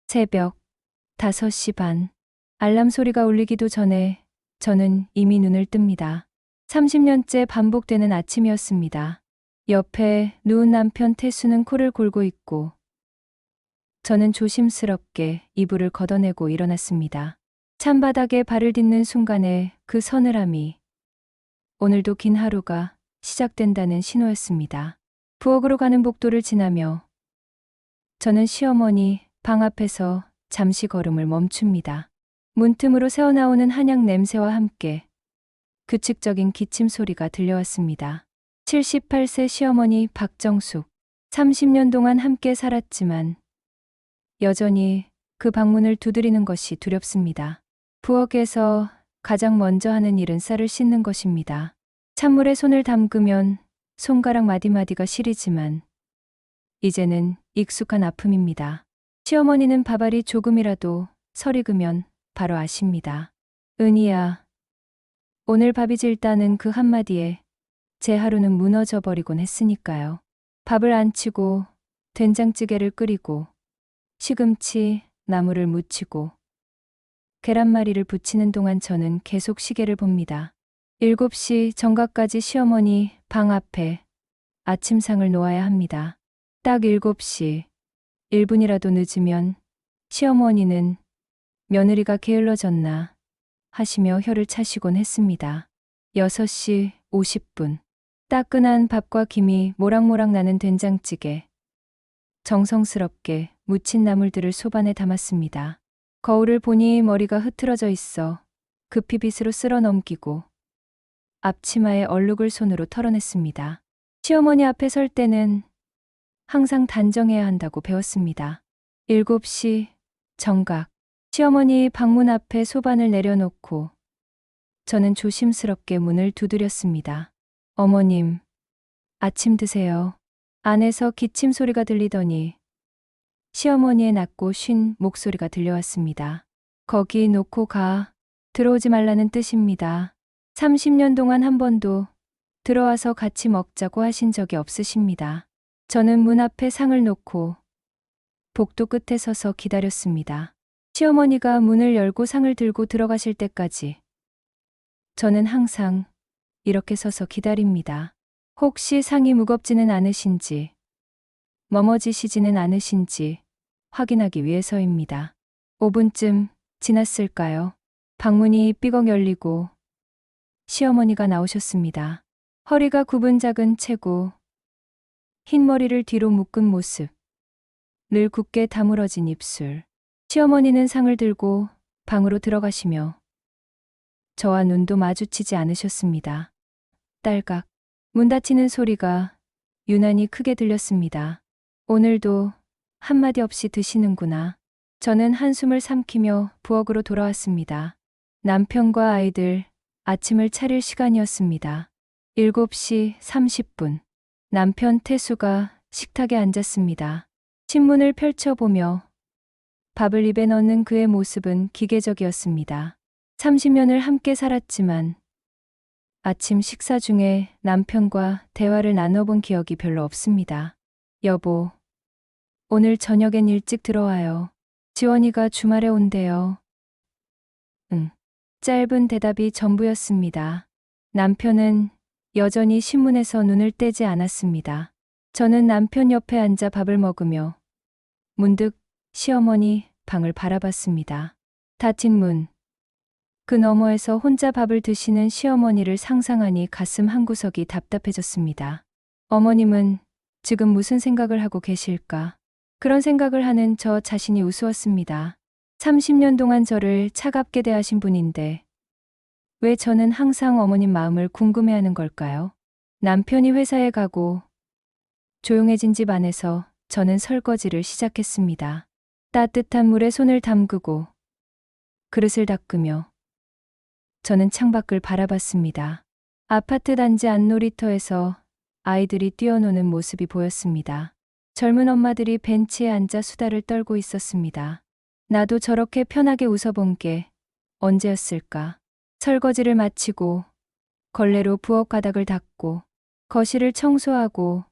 새벽 5시 반. 알람 소리가 울리기도 전에 저는 이미 눈을 뜹니다. 30년째 반복되는 아침이었습니다. 옆에 누운 남편 태수는 코를 골고 있고 저는 조심스럽게 이불을 걷어내고 일어났습니다. 찬바닥에 발을 딛는 순간에 그 서늘함이 오늘도 긴 하루가 시작된다는 신호였습니다. 부엌으로 가는 복도를 지나며 저는 시어머니 방 앞에서 잠시 걸음을 멈춥니다. 문틈으로 새어나오는 한약 냄새와 함께 규칙적인 기침 소리가 들려왔습니다. 78세 시어머니 박정숙. 30년 동안 함께 살았지만 여전히 그 방문을 두드리는 것이 두렵습니다. 부엌에서 가장 먼저 하는 일은 쌀을 씻는 것입니다. 찬물에 손을 담그면 손가락 마디마디가 시리지만 이제는 익숙한 아픔입니다. 시어머니는 밥알이 조금이라도 설익으면 바로 아십니다. 은희야, 오늘 밥이 질다는 그 한마디에 제 하루는 무너져 버리곤 했으니까요. 밥을 안 치고 된장찌개를 끓이고 시금치, 나물을 무치고 계란말이를 부치는 동안 저는 계속 시계를 봅니다. 7시 정각까지 시어머니 방 앞에 아침상을 놓아야 합니다. 딱 7시 1분이라도 늦으면 시어머니는 며느리가 게을러졌나 하시며 혀를 차시곤 했습니다. 6시 50분. 따끈한 밥과 김이 모락모락 나는 된장찌개. 정성스럽게 무친 나물들을 소반에 담았습니다. 거울을 보니 머리가 흐트러져 있어 급히 빗으로 쓸어 넘기고 앞치마에 얼룩을 손으로 털어냈습니다. 시어머니 앞에 설 때는 항상 단정해야 한다고 배웠습니다. 7시 정각. 시어머니 방문 앞에 소반을 내려놓고 저는 조심스럽게 문을 두드렸습니다. 어머님, 아침 드세요. 안에서 기침 소리가 들리더니 시어머니의 낮고 쉰 목소리가 들려왔습니다. 거기 놓고 가. 들어오지 말라는 뜻입니다. 30년 동안 한 번도 들어와서 같이 먹자고 하신 적이 없으십니다. 저는 문 앞에 상을 놓고 복도 끝에 서서 기다렸습니다. 시어머니가 문을 열고 상을 들고 들어가실 때까지 저는 항상 이렇게 서서 기다립니다. 혹시 상이 무겁지는 않으신지, 머머지시지는 않으신지 확인하기 위해서입니다. 5분쯤 지났을까요? 방문이 삐걱 열리고 시어머니가 나오셨습니다. 허리가 굽은 작은 체구, 흰 머리를 뒤로 묶은 모습, 늘 굳게 다물어진 입술. 시어머니는 상을 들고 방으로 들어가시며 저와 눈도 마주치지 않으셨습니다. 딸깍. 문 닫히는 소리가 유난히 크게 들렸습니다. 오늘도 한마디 없이 드시는구나. 저는 한숨을 삼키며 부엌으로 돌아왔습니다. 남편과 아이들 아침을 차릴 시간이었습니다. 7시 30분. 남편 태수가 식탁에 앉았습니다. 신문을 펼쳐보며 밥을 입에 넣는 그의 모습은 기계적이었습니다. 30년을 함께 살았지만 아침 식사 중에 남편과 대화를 나눠본 기억이 별로 없습니다. 여보, 오늘 저녁엔 일찍 들어와요. 지원이가 주말에 온대요. 응. 짧은 대답이 전부였습니다. 남편은 여전히 신문에서 눈을 떼지 않았습니다. 저는 남편 옆에 앉아 밥을 먹으며 문득 시어머니 방을 바라봤습니다. 닫힌 문. 그 너머에서 혼자 밥을 드시는 시어머니를 상상하니 가슴 한구석이 답답해졌습니다. 어머님은 지금 무슨 생각을 하고 계실까? 그런 생각을 하는 저 자신이 우스웠습니다. 30년 동안 저를 차갑게 대하신 분인데 왜 저는 항상 어머님 마음을 궁금해하는 걸까요? 남편이 회사에 가고 조용해진 집 안에서 저는 설거지를 시작했습니다. 따뜻한 물에 손을 담그고 그릇을 닦으며 저는 창밖을 바라봤습니다. 아파트 단지 안놀이터에서 아이들이 뛰어노는 모습이 보였습니다. 젊은 엄마들이 벤치에 앉아 수다를 떨고 있었습니다. 나도 저렇게 편하게 웃어본 게 언제였을까? 설거지를 마치고 걸레로 부엌 바닥을 닦고 거실을 청소하고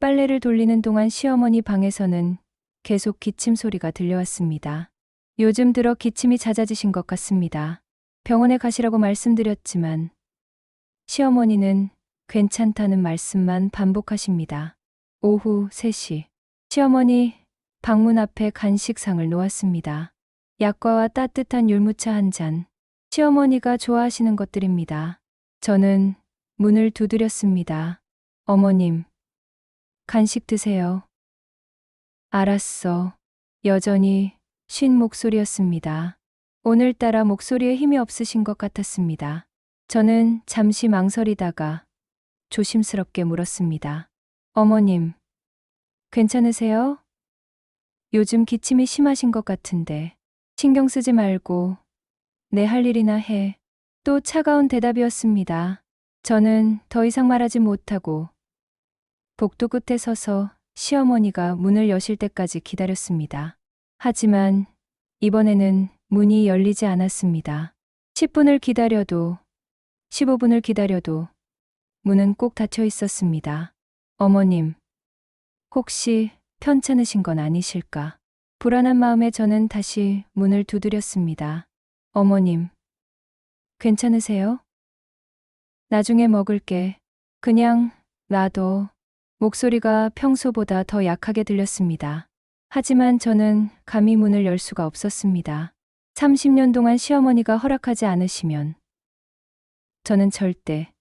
빨래를 돌리는 동안 시어머니 방에서는 계속 기침 소리가 들려왔습니다. 요즘 들어 기침이 잦아지신 것 같습니다. 병원에 가시라고 말씀드렸지만 시어머니는 괜찮다는 말씀만 반복하십니다. 오후 3시. 시어머니 방문 앞에 간식상을 놓았습니다. 약과와 따뜻한 율무차 한 잔. 시어머니가 좋아하시는 것들입니다. 저는 문을 두드렸습니다. 어머님, 간식 드세요. 알았어. 여전히 쉰 목소리였습니다. 오늘따라 목소리에 힘이 없으신 것 같았습니다. 저는 잠시 망설이다가 조심스럽게 물었습니다. 어머님, 괜찮으세요? 요즘 기침이 심하신 것 같은데 신경 쓰지 말고 내 할 일이나 해. 또 차가운 대답이었습니다. 저는 더 이상 말하지 못하고 복도 끝에 서서 시어머니가 문을 여실 때까지 기다렸습니다. 하지만 이번에는 문이 열리지 않았습니다. 10분을 기다려도 15분을 기다려도 문은 꼭 닫혀 있었습니다. 어머님, 혹시 편찮으신 건 아니실까? 불안한 마음에 저는 다시 문을 두드렸습니다. 어머님, 괜찮으세요? 나중에 먹을게. 그냥 놔둬. 목소리가 평소보다 더 약하게 들렸습니다. 하지만 저는 감히 문을 열 수가 없었습니다. 30년 동안 시어머니가 허락하지 않으시면 저는 절대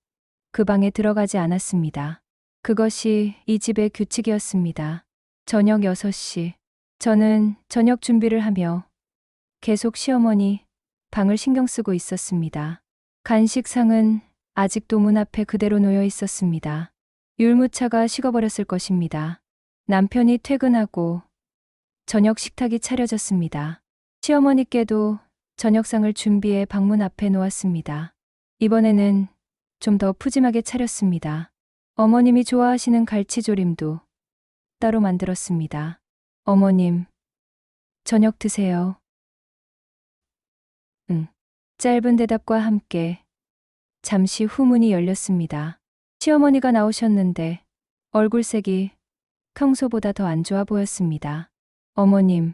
그 방에 들어가지 않았습니다. 그것이 이 집의 규칙이었습니다. 저녁 6시. 저는 저녁 준비를 하며 계속 시어머니 방을 신경 쓰고 있었습니다. 간식상은 아직도 문 앞에 그대로 놓여 있었습니다. 율무차가 식어버렸을 것입니다. 남편이 퇴근하고 저녁 식탁이 차려졌습니다. 시어머니께도 저녁상을 준비해 방문 앞에 놓았습니다. 이번에는 좀 더 푸짐하게 차렸습니다. 어머님이 좋아하시는 갈치조림도 따로 만들었습니다. 어머님, 저녁 드세요. 응. 짧은 대답과 함께 잠시 후 문이 열렸습니다. 시어머니가 나오셨는데 얼굴색이 평소보다 더 안 좋아 보였습니다. 어머님,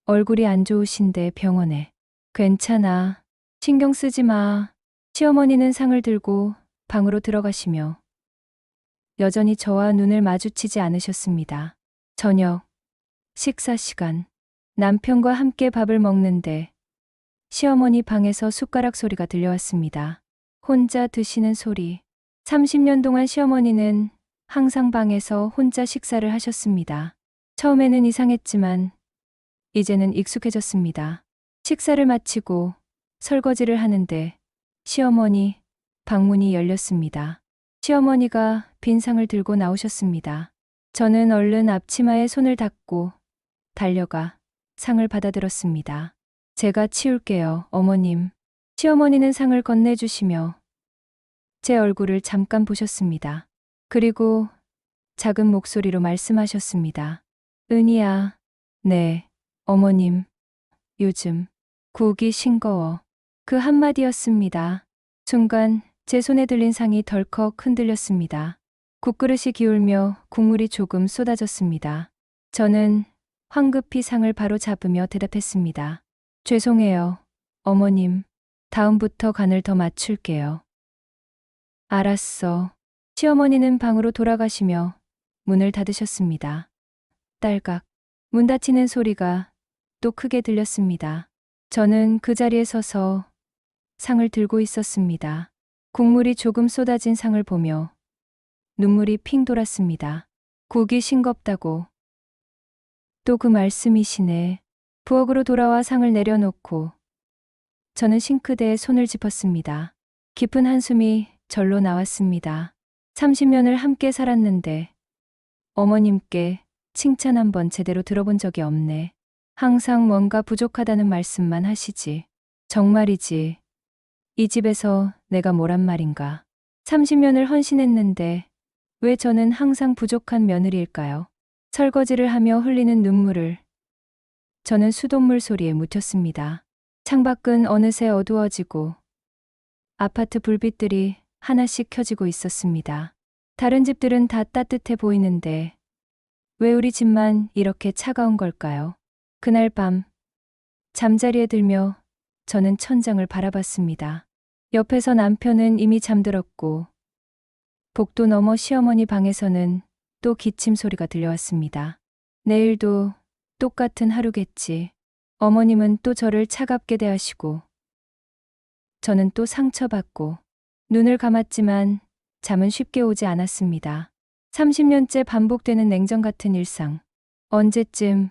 얼굴이 안 좋으신데 병원에. 괜찮아. 신경 쓰지 마. 시어머니는 상을 들고 방으로 들어가시며 여전히 저와 눈을 마주치지 않으셨습니다. 저녁, 식사 시간. 남편과 함께 밥을 먹는데 시어머니 방에서 숟가락 소리가 들려왔습니다. 혼자 드시는 소리. 30년 동안 시어머니는 항상 방에서 혼자 식사를 하셨습니다. 처음에는 이상했지만 이제는 익숙해졌습니다. 식사를 마치고 설거지를 하는데 시어머니 방문이 열렸습니다. 시어머니가 빈 상을 들고 나오셨습니다. 저는 얼른 앞치마에 손을 닦고 달려가 상을 받아들었습니다. 제가 치울게요, 어머님. 시어머니는 상을 건네주시며 제 얼굴을 잠깐 보셨습니다. 그리고 작은 목소리로 말씀하셨습니다. 은희야. 네, 어머님. 요즘 국이 싱거워. 그 한마디였습니다. 순간 제 손에 들린 상이 덜컥 흔들렸습니다. 국그릇이 기울며 국물이 조금 쏟아졌습니다. 저는 황급히 상을 바로 잡으며 대답했습니다. 죄송해요, 어머님. 다음부터 간을 더 맞출게요. 알았어. 시어머니는 방으로 돌아가시며 문을 닫으셨습니다. 딸깍. 문 닫히는 소리가 또 크게 들렸습니다. 저는 그 자리에 서서 상을 들고 있었습니다. 국물이 조금 쏟아진 상을 보며 눈물이 핑 돌았습니다. 국이 싱겁다고. 또 그 말씀이시네. 부엌으로 돌아와 상을 내려놓고 저는 싱크대에 손을 짚었습니다. 깊은 한숨이 절로 나왔습니다. 30년을 함께 살았는데 어머님께 칭찬 한 번 제대로 들어본 적이 없네. 항상 뭔가 부족하다는 말씀만 하시지. 정말이지. 이 집에서 내가 뭐란 말인가. 30년을 헌신했는데 왜 저는 항상 부족한 며느리일까요? 설거지를 하며 흘리는 눈물을 저는 수돗물 소리에 묻혔습니다. 창밖은 어느새 어두워지고 아파트 불빛들이 하나씩 켜지고 있었습니다. 다른 집들은 다 따뜻해 보이는데 왜 우리 집만 이렇게 차가운 걸까요? 그날 밤, 잠자리에 들며 저는 천장을 바라봤습니다. 옆에서 남편은 이미 잠들었고, 복도 너머 시어머니 방에서는 또 기침 소리가 들려왔습니다. 내일도 똑같은 하루겠지. 어머님은 또 저를 차갑게 대하시고, 저는 또 상처받고, 눈을 감았지만 잠은 쉽게 오지 않았습니다. 30년째 반복되는 냉정 같은 일상. 언제쯤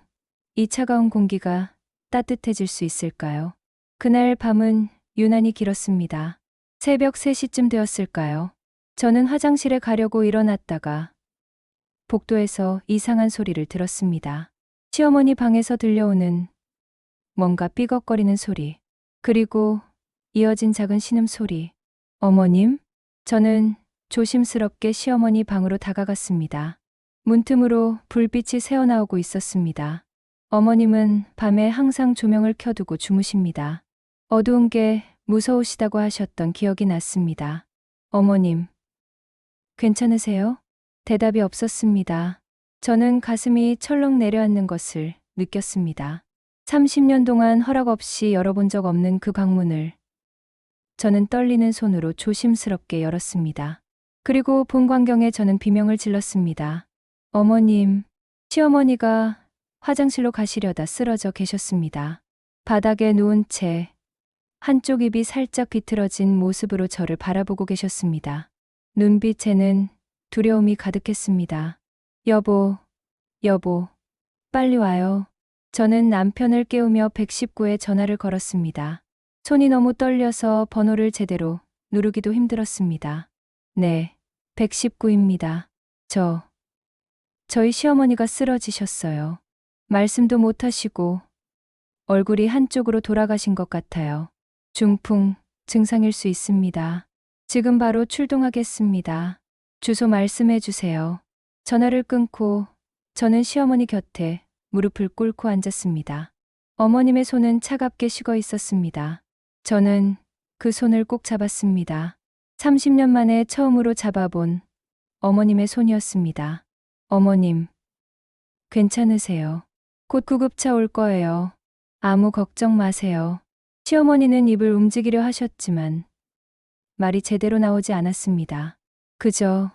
이 차가운 공기가 따뜻해질 수 있을까요? 그날 밤은 유난히 길었습니다. 새벽 3시쯤 되었을까요? 저는 화장실에 가려고 일어났다가 복도에서 이상한 소리를 들었습니다. 시어머니 방에서 들려오는 뭔가 삐걱거리는 소리, 그리고 이어진 작은 신음소리. 어머님? 저는 조심스럽게 시어머니 방으로 다가갔습니다. 문틈으로 불빛이 새어나오고 있었습니다. 어머님은 밤에 항상 조명을 켜두고 주무십니다. 어두운 게 무서우시다고 하셨던 기억이 났습니다. 어머님, 괜찮으세요? 대답이 없었습니다. 저는 가슴이 철렁 내려앉는 것을 느꼈습니다. 30년 동안 허락 없이 열어본 적 없는 그 방문을 저는 떨리는 손으로 조심스럽게 열었습니다. 그리고 본 광경에 저는 비명을 질렀습니다. 어머님, 시어머니가 화장실로 가시려다 쓰러져 계셨습니다. 바닥에 누운 채 한쪽 입이 살짝 비틀어진 모습으로 저를 바라보고 계셨습니다. 눈빛에는 두려움이 가득했습니다. 여보, 여보, 빨리 와요. 저는 남편을 깨우며 119에 전화를 걸었습니다. 손이 너무 떨려서 번호를 제대로 누르기도 힘들었습니다. 네, 119입니다. 저희 시어머니가 쓰러지셨어요. 말씀도 못 하시고 얼굴이 한쪽으로 돌아가신 것 같아요. 중풍 증상일 수 있습니다. 지금 바로 출동하겠습니다. 주소 말씀해 주세요. 전화를 끊고 저는 시어머니 곁에 무릎을 꿇고 앉았습니다. 어머님의 손은 차갑게 식어 있었습니다. 저는 그 손을 꼭 잡았습니다. 30년 만에 처음으로 잡아본 어머님의 손이었습니다. 어머님, 괜찮으세요? 곧 구급차 올 거예요. 아무 걱정 마세요. 시어머니는 입을 움직이려 하셨지만 말이 제대로 나오지 않았습니다. 그저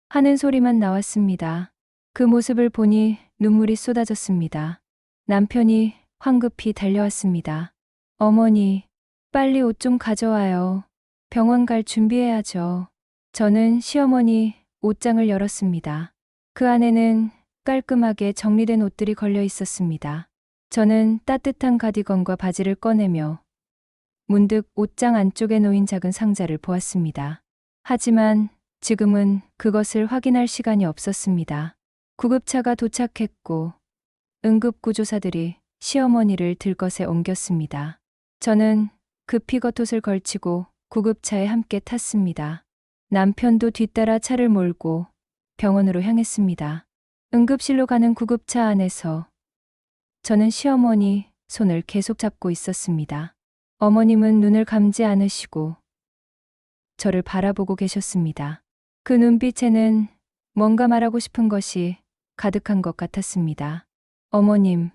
하는 소리만 나왔습니다. 그 모습을 보니 눈물이 쏟아졌습니다. 남편이 황급히 달려왔습니다. 어머니, 빨리 옷 좀 가져와요. 병원 갈 준비해야죠. 저는 시어머니 옷장을 열었습니다. 그 안에는 깔끔하게 정리된 옷들이 걸려 있었습니다. 저는 따뜻한 가디건과 바지를 꺼내며 문득 옷장 안쪽에 놓인 작은 상자를 보았습니다. 하지만 지금은 그것을 확인할 시간이 없었습니다. 구급차가 도착했고 응급구조사들이 시어머니를 들것에 옮겼습니다. 저는 급히 겉옷을 걸치고 구급차에 함께 탔습니다. 남편도 뒤따라 차를 몰고 병원으로 향했습니다. 응급실로 가는 구급차 안에서 저는 시어머니 손을 계속 잡고 있었습니다. 어머님은 눈을 감지 않으시고 저를 바라보고 계셨습니다. 그 눈빛에는 뭔가 말하고 싶은 것이 가득한 것 같았습니다. 어머님,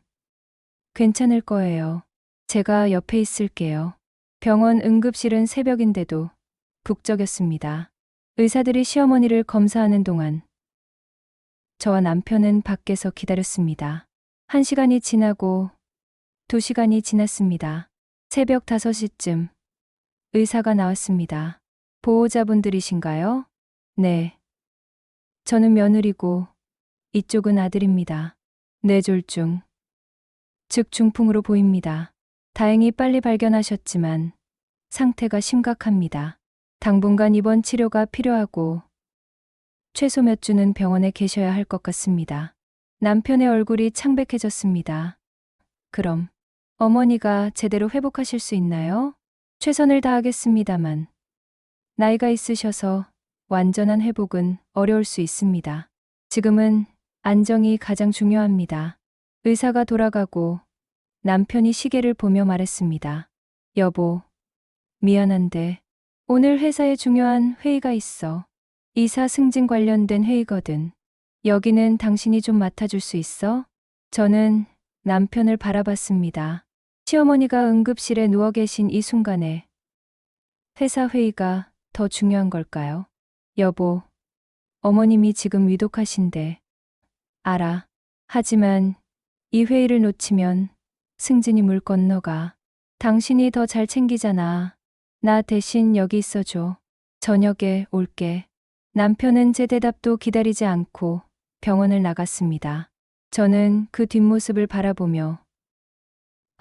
괜찮을 거예요. 제가 옆에 있을게요. 병원 응급실은 새벽인데도 북적였습니다. 의사들이 시어머니를 검사하는 동안 저와 남편은 밖에서 기다렸습니다. 1시간이 지나고 2시간이 지났습니다. 새벽 5시쯤 의사가 나왔습니다. 보호자분들이신가요? 네. 저는 며느리고 이쪽은 아들입니다. 뇌졸중, 즉 중풍으로 보입니다. 다행히 빨리 발견하셨지만 상태가 심각합니다. 당분간 입원 치료가 필요하고 최소 몇 주는 병원에 계셔야 할 것 같습니다. 남편의 얼굴이 창백해졌습니다. 그럼 어머니가 제대로 회복하실 수 있나요? 최선을 다하겠습니다만 나이가 있으셔서 완전한 회복은 어려울 수 있습니다. 지금은 안정이 가장 중요합니다. 의사가 돌아가고 남편이 시계를 보며 말했습니다. 여보, 미안한데 오늘 회사에 중요한 회의가 있어. 이사 승진 관련된 회의거든. 여기는 당신이 좀 맡아줄 수 있어? 저는 남편을 바라봤습니다. 시어머니가 응급실에 누워 계신 이 순간에 회사 회의가 더 중요한 걸까요? 여보, 어머님이 지금 위독하신데. 알아. 하지만 이 회의를 놓치면 승진이 물 건너가. 당신이 더 잘 챙기잖아. 나 대신 여기 있어줘. 저녁에 올게. 남편은 제 대답도 기다리지 않고 병원을 나갔습니다. 저는 그 뒷모습을 바라보며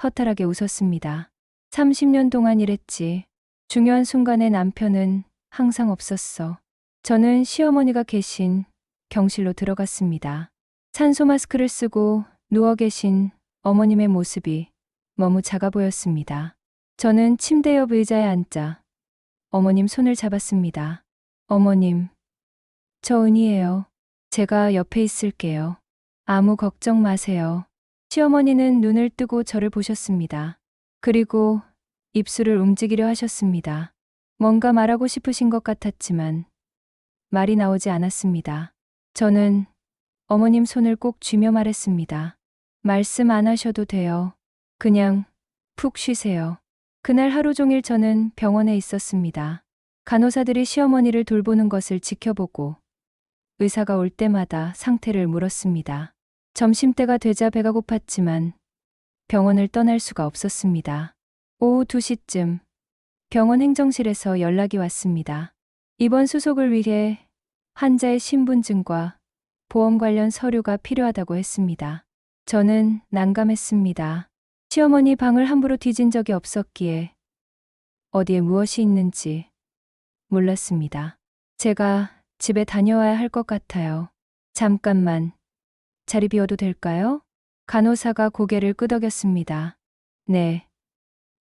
허탈하게 웃었습니다. 30년 동안 일했지. 중요한 순간에 남편은 항상 없었어. 저는 시어머니가 계신 경실로 들어갔습니다. 산소 마스크를 쓰고 누워 계신 어머님의 모습이 너무 작아 보였습니다. 저는 침대 옆 의자에 앉자 어머님 손을 잡았습니다. 어머님, 저 은희예요. 제가 옆에 있을게요. 아무 걱정 마세요. 시어머니는 눈을 뜨고 저를 보셨습니다. 그리고 입술을 움직이려 하셨습니다. 뭔가 말하고 싶으신 것 같았지만 말이 나오지 않았습니다. 저는 어머님 손을 꼭 쥐며 말했습니다. 말씀 안 하셔도 돼요. 그냥 푹 쉬세요. 그날 하루 종일 저는 병원에 있었습니다. 간호사들이 시어머니를 돌보는 것을 지켜보고 의사가 올 때마다 상태를 물었습니다. 점심때가 되자 배가 고팠지만 병원을 떠날 수가 없었습니다. 오후 2시쯤 병원 행정실에서 연락이 왔습니다. 입원 수속을 위해 환자의 신분증과 보험 관련 서류가 필요하다고 했습니다. 저는 난감했습니다. 시어머니 방을 함부로 뒤진 적이 없었기에 어디에 무엇이 있는지 몰랐습니다. 제가 집에 다녀와야 할 것 같아요. 잠깐만, 자리 비워도 될까요? 간호사가 고개를 끄덕였습니다. 네.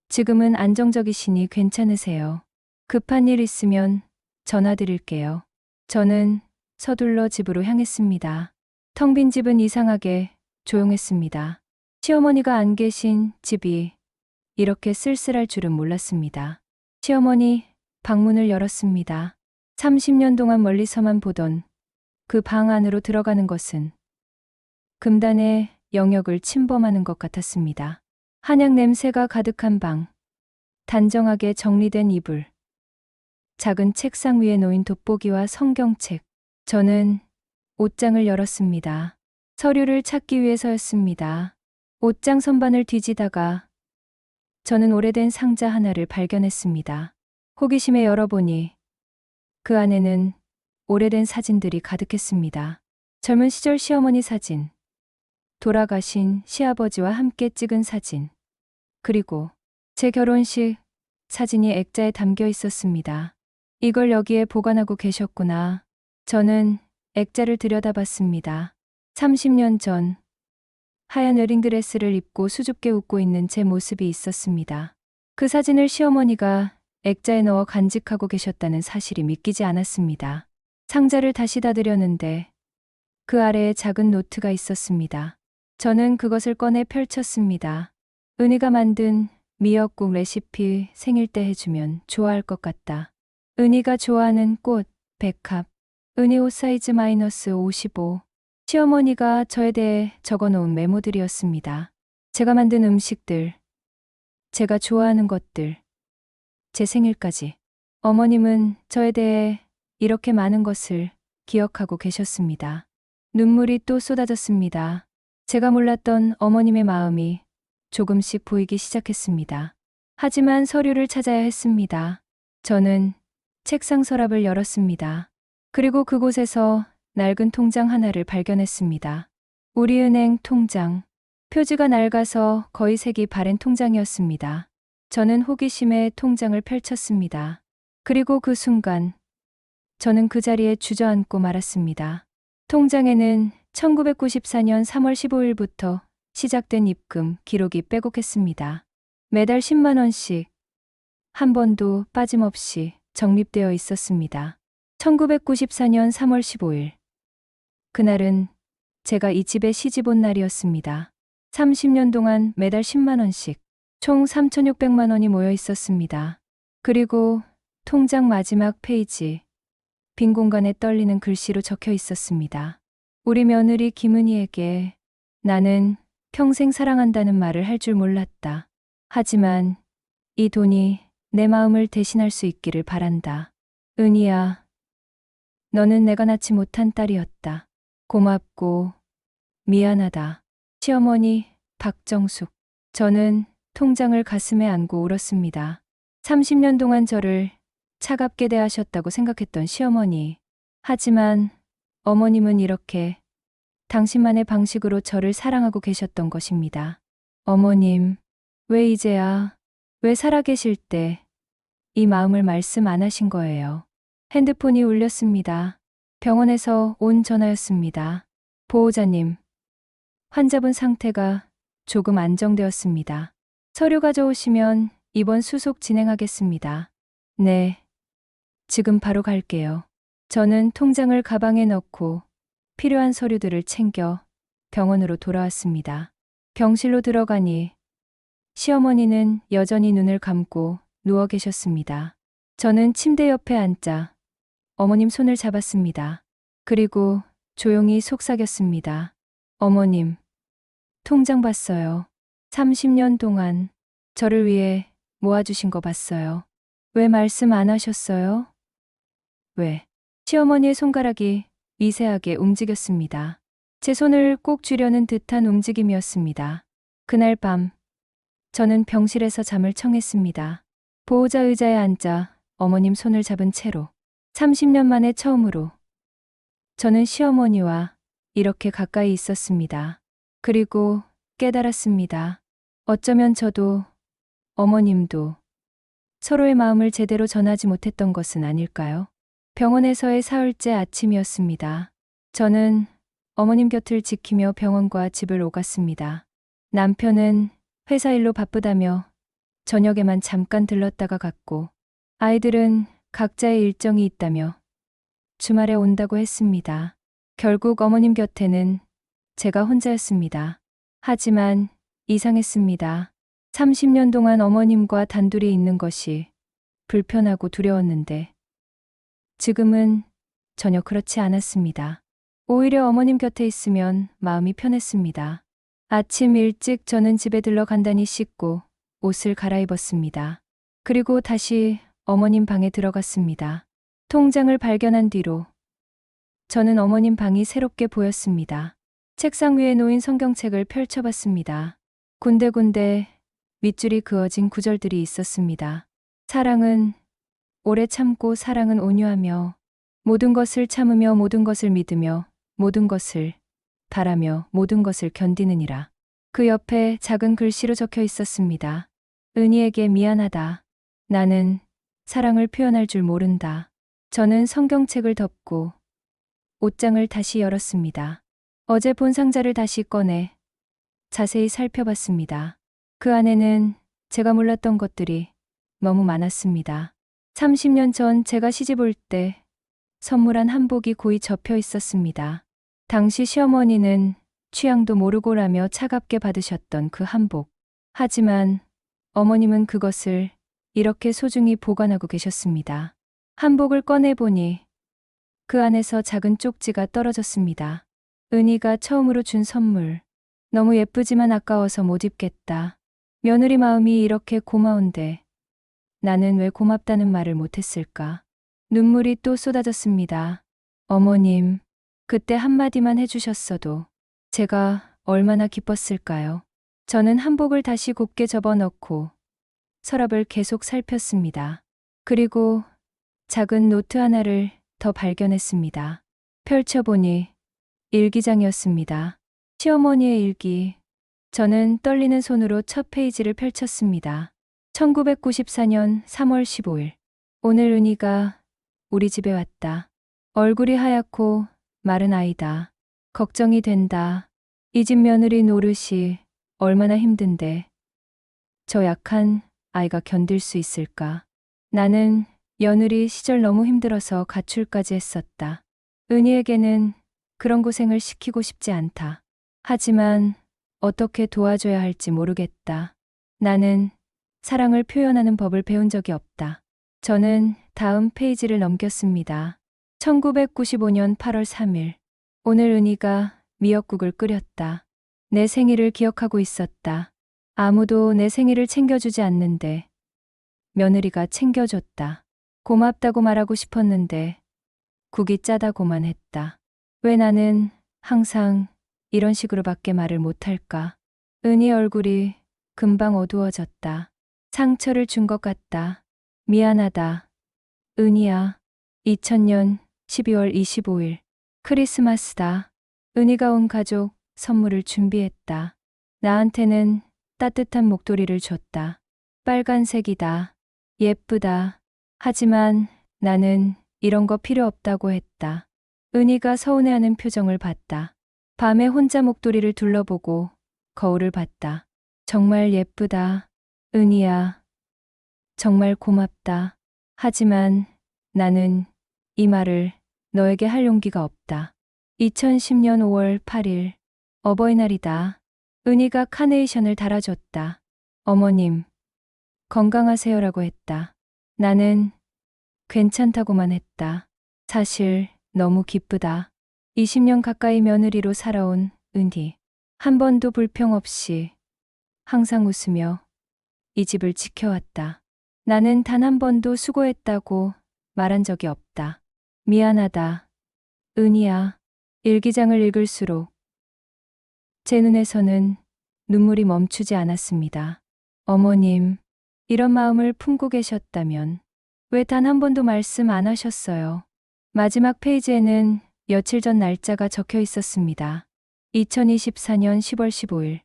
지금은 안정적이시니 괜찮으세요. 급한 일 있으면 전화 드릴게요. 저는 서둘러 집으로 향했습니다. 텅 빈 집은 이상하게 조용했습니다. 시어머니가 안 계신 집이 이렇게 쓸쓸할 줄은 몰랐습니다. 시어머니 방문을 열었습니다. 30년 동안 멀리서만 보던 그 방 안으로 들어가는 것은 금단의 영역을 침범하는 것 같았습니다. 한약 냄새가 가득한 방, 단정하게 정리된 이불, 작은 책상 위에 놓인 돋보기와 성경책. 저는 옷장을 열었습니다. 서류를 찾기 위해서였습니다. 옷장 선반을 뒤지다가 저는 오래된 상자 하나를 발견했습니다. 호기심에 열어보니 그 안에는 오래된 사진들이 가득했습니다. 젊은 시절 시어머니 사진, 돌아가신 시아버지와 함께 찍은 사진, 그리고 제 결혼식 사진이 액자에 담겨 있었습니다. 이걸 여기에 보관하고 계셨구나. 저는 액자를 들여다봤습니다. 30년 전 하얀 웨딩드레스를 입고 수줍게 웃고 있는 제 모습이 있었습니다. 그 사진을 시어머니가 액자에 넣어 간직하고 계셨다는 사실이 믿기지 않았습니다. 상자를 다시 닫으려는데 그 아래에 작은 노트가 있었습니다. 저는 그것을 꺼내 펼쳤습니다. 은희가 만든 미역국 레시피 생일 때 해주면 좋아할 것 같다. 은희가 좋아하는 꽃, 백합, 은희 옷 사이즈 -55. 시어머니가 저에 대해 적어놓은 메모들이었습니다. 제가 만든 음식들, 제가 좋아하는 것들, 제 생일까지. 어머님은 저에 대해 이렇게 많은 것을 기억하고 계셨습니다. 눈물이 또 쏟아졌습니다. 제가 몰랐던 어머님의 마음이 조금씩 보이기 시작했습니다. 하지만 서류를 찾아야 했습니다. 저는 책상 서랍을 열었습니다. 그리고 그곳에서 낡은 통장 하나를 발견했습니다. 우리은행 통장. 표지가 낡아서 거의 색이 바랜 통장이었습니다. 저는 호기심에 통장을 펼쳤습니다. 그리고 그 순간 저는 그 자리에 주저앉고 말았습니다. 통장에는 1994년 3월 15일부터 시작된 입금 기록이 빼곡했습니다. 매달 10만 원씩 한 번도 빠짐없이 적립되어 있었습니다. 1994년 3월 15일. 그날은 제가 이 집에 시집 온 날이었습니다. 30년 동안 매달 10만 원씩 총 3,600만 원이 모여 있었습니다. 그리고 통장 마지막 페이지. 빈 공간에 떨리는 글씨로 적혀 있었습니다. 우리 며느리 김은희에게 나는 평생 사랑한다는 말을 할 줄 몰랐다. 하지만 이 돈이 내 마음을 대신할 수 있기를 바란다. 은희야, 너는 내가 낳지 못한 딸이었다. 고맙고 미안하다. 시어머니 박정숙. 저는 통장을 가슴에 안고 울었습니다. 30년 동안 저를 차갑게 대하셨다고 생각했던 시어머니. 하지만 어머님은 이렇게 당신만의 방식으로 저를 사랑하고 계셨던 것입니다. 어머님, 왜 이제야, 왜 살아계실 때 이 마음을 말씀 안 하신 거예요? 핸드폰이 울렸습니다. 병원에서 온 전화였습니다. 보호자님, 환자분 상태가 조금 안정되었습니다. 서류 가져오시면 입원 수속 진행하겠습니다. 네, 지금 바로 갈게요. 저는 통장을 가방에 넣고 필요한 서류들을 챙겨 병원으로 돌아왔습니다. 병실로 들어가니 시어머니는 여전히 눈을 감고 누워 계셨습니다. 저는 침대 옆에 앉자 어머님 손을 잡았습니다. 그리고 조용히 속삭였습니다. 어머님, 통장 봤어요. 30년 동안 저를 위해 모아주신 거 봤어요. 왜 말씀 안 하셨어요? 왜? 시어머니의 손가락이 미세하게 움직였습니다. 제 손을 꼭 쥐려는 듯한 움직임이었습니다. 그날 밤, 저는 병실에서 잠을 청했습니다. 보호자 의자에 앉아 어머님 손을 잡은 채로 30년 만에 처음으로 저는 시어머니와 이렇게 가까이 있었습니다. 그리고 깨달았습니다. 어쩌면 저도 어머님도 서로의 마음을 제대로 전하지 못했던 것은 아닐까요? 병원에서의 사흘째 아침이었습니다. 저는 어머님 곁을 지키며 병원과 집을 오갔습니다. 남편은 회사 일로 바쁘다며 저녁에만 잠깐 들렀다가 갔고, 아이들은 각자의 일정이 있다며 주말에 온다고 했습니다. 결국 어머님 곁에는 제가 혼자였습니다. 하지만 이상했습니다. 30년 동안 어머님과 단둘이 있는 것이 불편하고 두려웠는데 지금은 전혀 그렇지 않았습니다. 오히려 어머님 곁에 있으면 마음이 편했습니다. 아침 일찍 저는 집에 들러 간단히 씻고 옷을 갈아입었습니다. 그리고 다시 어머님 방에 들어갔습니다. 통장을 발견한 뒤로 저는 어머님 방이 새롭게 보였습니다. 책상 위에 놓인 성경책을 펼쳐봤습니다. 군데군데 밑줄이 그어진 구절들이 있었습니다. 사랑은 오래 참고 사랑은 온유하며 모든 것을 참으며 모든 것을 믿으며 모든 것을 바라며 모든 것을 견디느니라. 그 옆에 작은 글씨로 적혀 있었습니다. 은희에게 미안하다. 나는 사랑을 표현할 줄 모른다. 저는 성경책을 덮고 옷장을 다시 열었습니다. 어제 본 상자를 다시 꺼내 자세히 살펴봤습니다. 그 안에는 제가 몰랐던 것들이 너무 많았습니다. 30년 전 제가 시집 올 때 선물한 한복이 고이 접혀 있었습니다. 당시 시어머니는 취향도 모르고라며 차갑게 받으셨던 그 한복. 하지만 어머님은 그것을 이렇게 소중히 보관하고 계셨습니다. 한복을 꺼내보니 그 안에서 작은 쪽지가 떨어졌습니다. 은희가 처음으로 준 선물. 너무 예쁘지만 아까워서 못 입겠다. 며느리 마음이 이렇게 고마운데 나는 왜 고맙다는 말을 못했을까? 눈물이 또 쏟아졌습니다. 어머님, 그때 한마디만 해주셨어도 제가 얼마나 기뻤을까요? 저는 한복을 다시 곱게 접어넣고 서랍을 계속 살폈습니다. 그리고 작은 노트 하나를 더 발견했습니다. 펼쳐보니 일기장이었습니다. 시어머니의 일기. 저는 떨리는 손으로 첫 페이지를 펼쳤습니다. 1994년 3월 15일. 오늘 은희가 우리 집에 왔다. 얼굴이 하얗고 마른 아이다. 걱정이 된다. 이 집 며느리 노릇이 얼마나 힘든데 저 약한 아이가 견딜 수 있을까? 나는 며느리 시절 너무 힘들어서 가출까지 했었다. 은희에게는 그런 고생을 시키고 싶지 않다. 하지만 어떻게 도와줘야 할지 모르겠다. 나는 사랑을 표현하는 법을 배운 적이 없다. 저는 다음 페이지를 넘겼습니다. 1995년 8월 3일. 오늘 은희가 미역국을 끓였다. 내 생일을 기억하고 있었다. 아무도 내 생일을 챙겨주지 않는데 며느리가 챙겨줬다. 고맙다고 말하고 싶었는데 국이 짜다고만 했다. 왜 나는 항상 이런 식으로밖에 말을 못할까? 은희 얼굴이 금방 어두워졌다. 상처를 준 것 같다. 미안하다. 은희야. 2000년 12월 25일. 크리스마스다. 은희가 온 가족 선물을 준비했다. 나한테는 따뜻한 목도리를 줬다. 빨간색이다. 예쁘다. 하지만 나는 이런 거 필요 없다고 했다. 은희가 서운해하는 표정을 봤다. 밤에 혼자 목도리를 둘러보고 거울을 봤다. 정말 예쁘다. 은희야. 정말 고맙다. 하지만 나는 이 말을 너에게 할 용기가 없다. 2010년 5월 8일. 어버이날이다. 은희가 카네이션을 달아줬다. 어머님, 건강하세요라고 했다. 나는 괜찮다고만 했다. 사실 너무 기쁘다. 20년 가까이 며느리로 살아온 은희. 한 번도 불평 없이 항상 웃으며 이 집을 지켜왔다. 나는 단 한 번도 수고했다고 말한 적이 없다. 미안하다. 은희야. 일기장을 읽을수록 제 눈에서는 눈물이 멈추지 않았습니다. 어머님, 이런 마음을 품고 계셨다면 왜 단 한 번도 말씀 안 하셨어요? 마지막 페이지에는 며칠 전 날짜가 적혀 있었습니다. 2024년 10월 15일.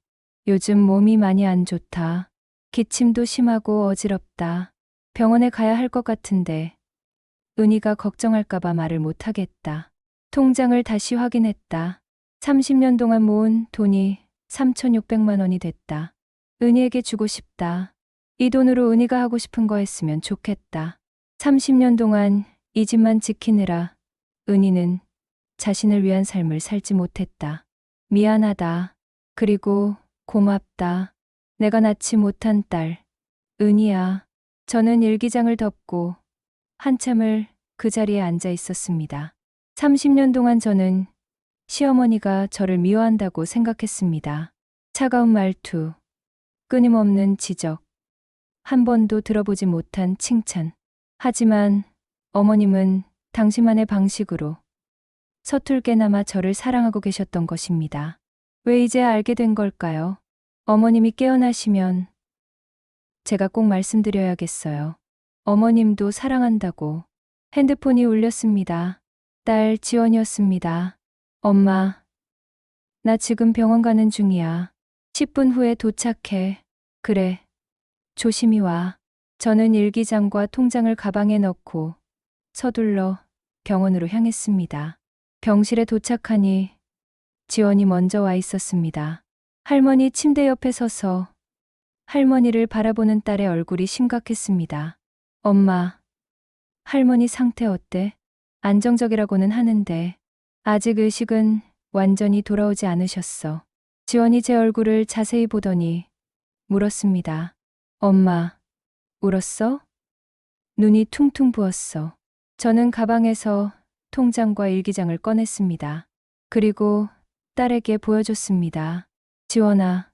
요즘 몸이 많이 안 좋다. 기침도 심하고 어지럽다. 병원에 가야 할 것 같은데 은희가 걱정할까봐 말을 못하겠다. 통장을 다시 확인했다. 30년 동안 모은 돈이 3,600만 원이 됐다. 은희에게 주고 싶다. 이 돈으로 은희가 하고 싶은 거 했으면 좋겠다. 30년 동안 이 집만 지키느라 은희는 자신을 위한 삶을 살지 못했다. 미안하다. 그리고 고맙다. 내가 낳지 못한 딸. 은희야. 저는 일기장을 덮고 한참을 그 자리에 앉아 있었습니다. 30년 동안 저는 시어머니가 저를 미워한다고 생각했습니다. 차가운 말투, 끊임없는 지적, 한 번도 들어보지 못한 칭찬. 하지만 어머님은 당신만의 방식으로 서툴게나마 저를 사랑하고 계셨던 것입니다. 왜 이제 알게 된 걸까요? 어머님이 깨어나시면 제가 꼭 말씀드려야겠어요. 어머님도 사랑한다고. 핸드폰이 울렸습니다. 딸 지원이었습니다. 엄마, 나 지금 병원 가는 중이야. 10분 후에 도착해. 그래, 조심히 와. 저는 일기장과 통장을 가방에 넣고 서둘러 병원으로 향했습니다. 병실에 도착하니 지원이 먼저 와 있었습니다. 할머니 침대 옆에 서서 할머니를 바라보는 딸의 얼굴이 심각했습니다. 엄마, 할머니 상태 어때? 안정적이라고는 하는데 아직 의식은 완전히 돌아오지 않으셨어. 지원이 제 얼굴을 자세히 보더니 물었습니다. 엄마, 울었어? 눈이 퉁퉁 부었어. 저는 가방에서 통장과 일기장을 꺼냈습니다. 그리고 딸에게 보여줬습니다. 지원아,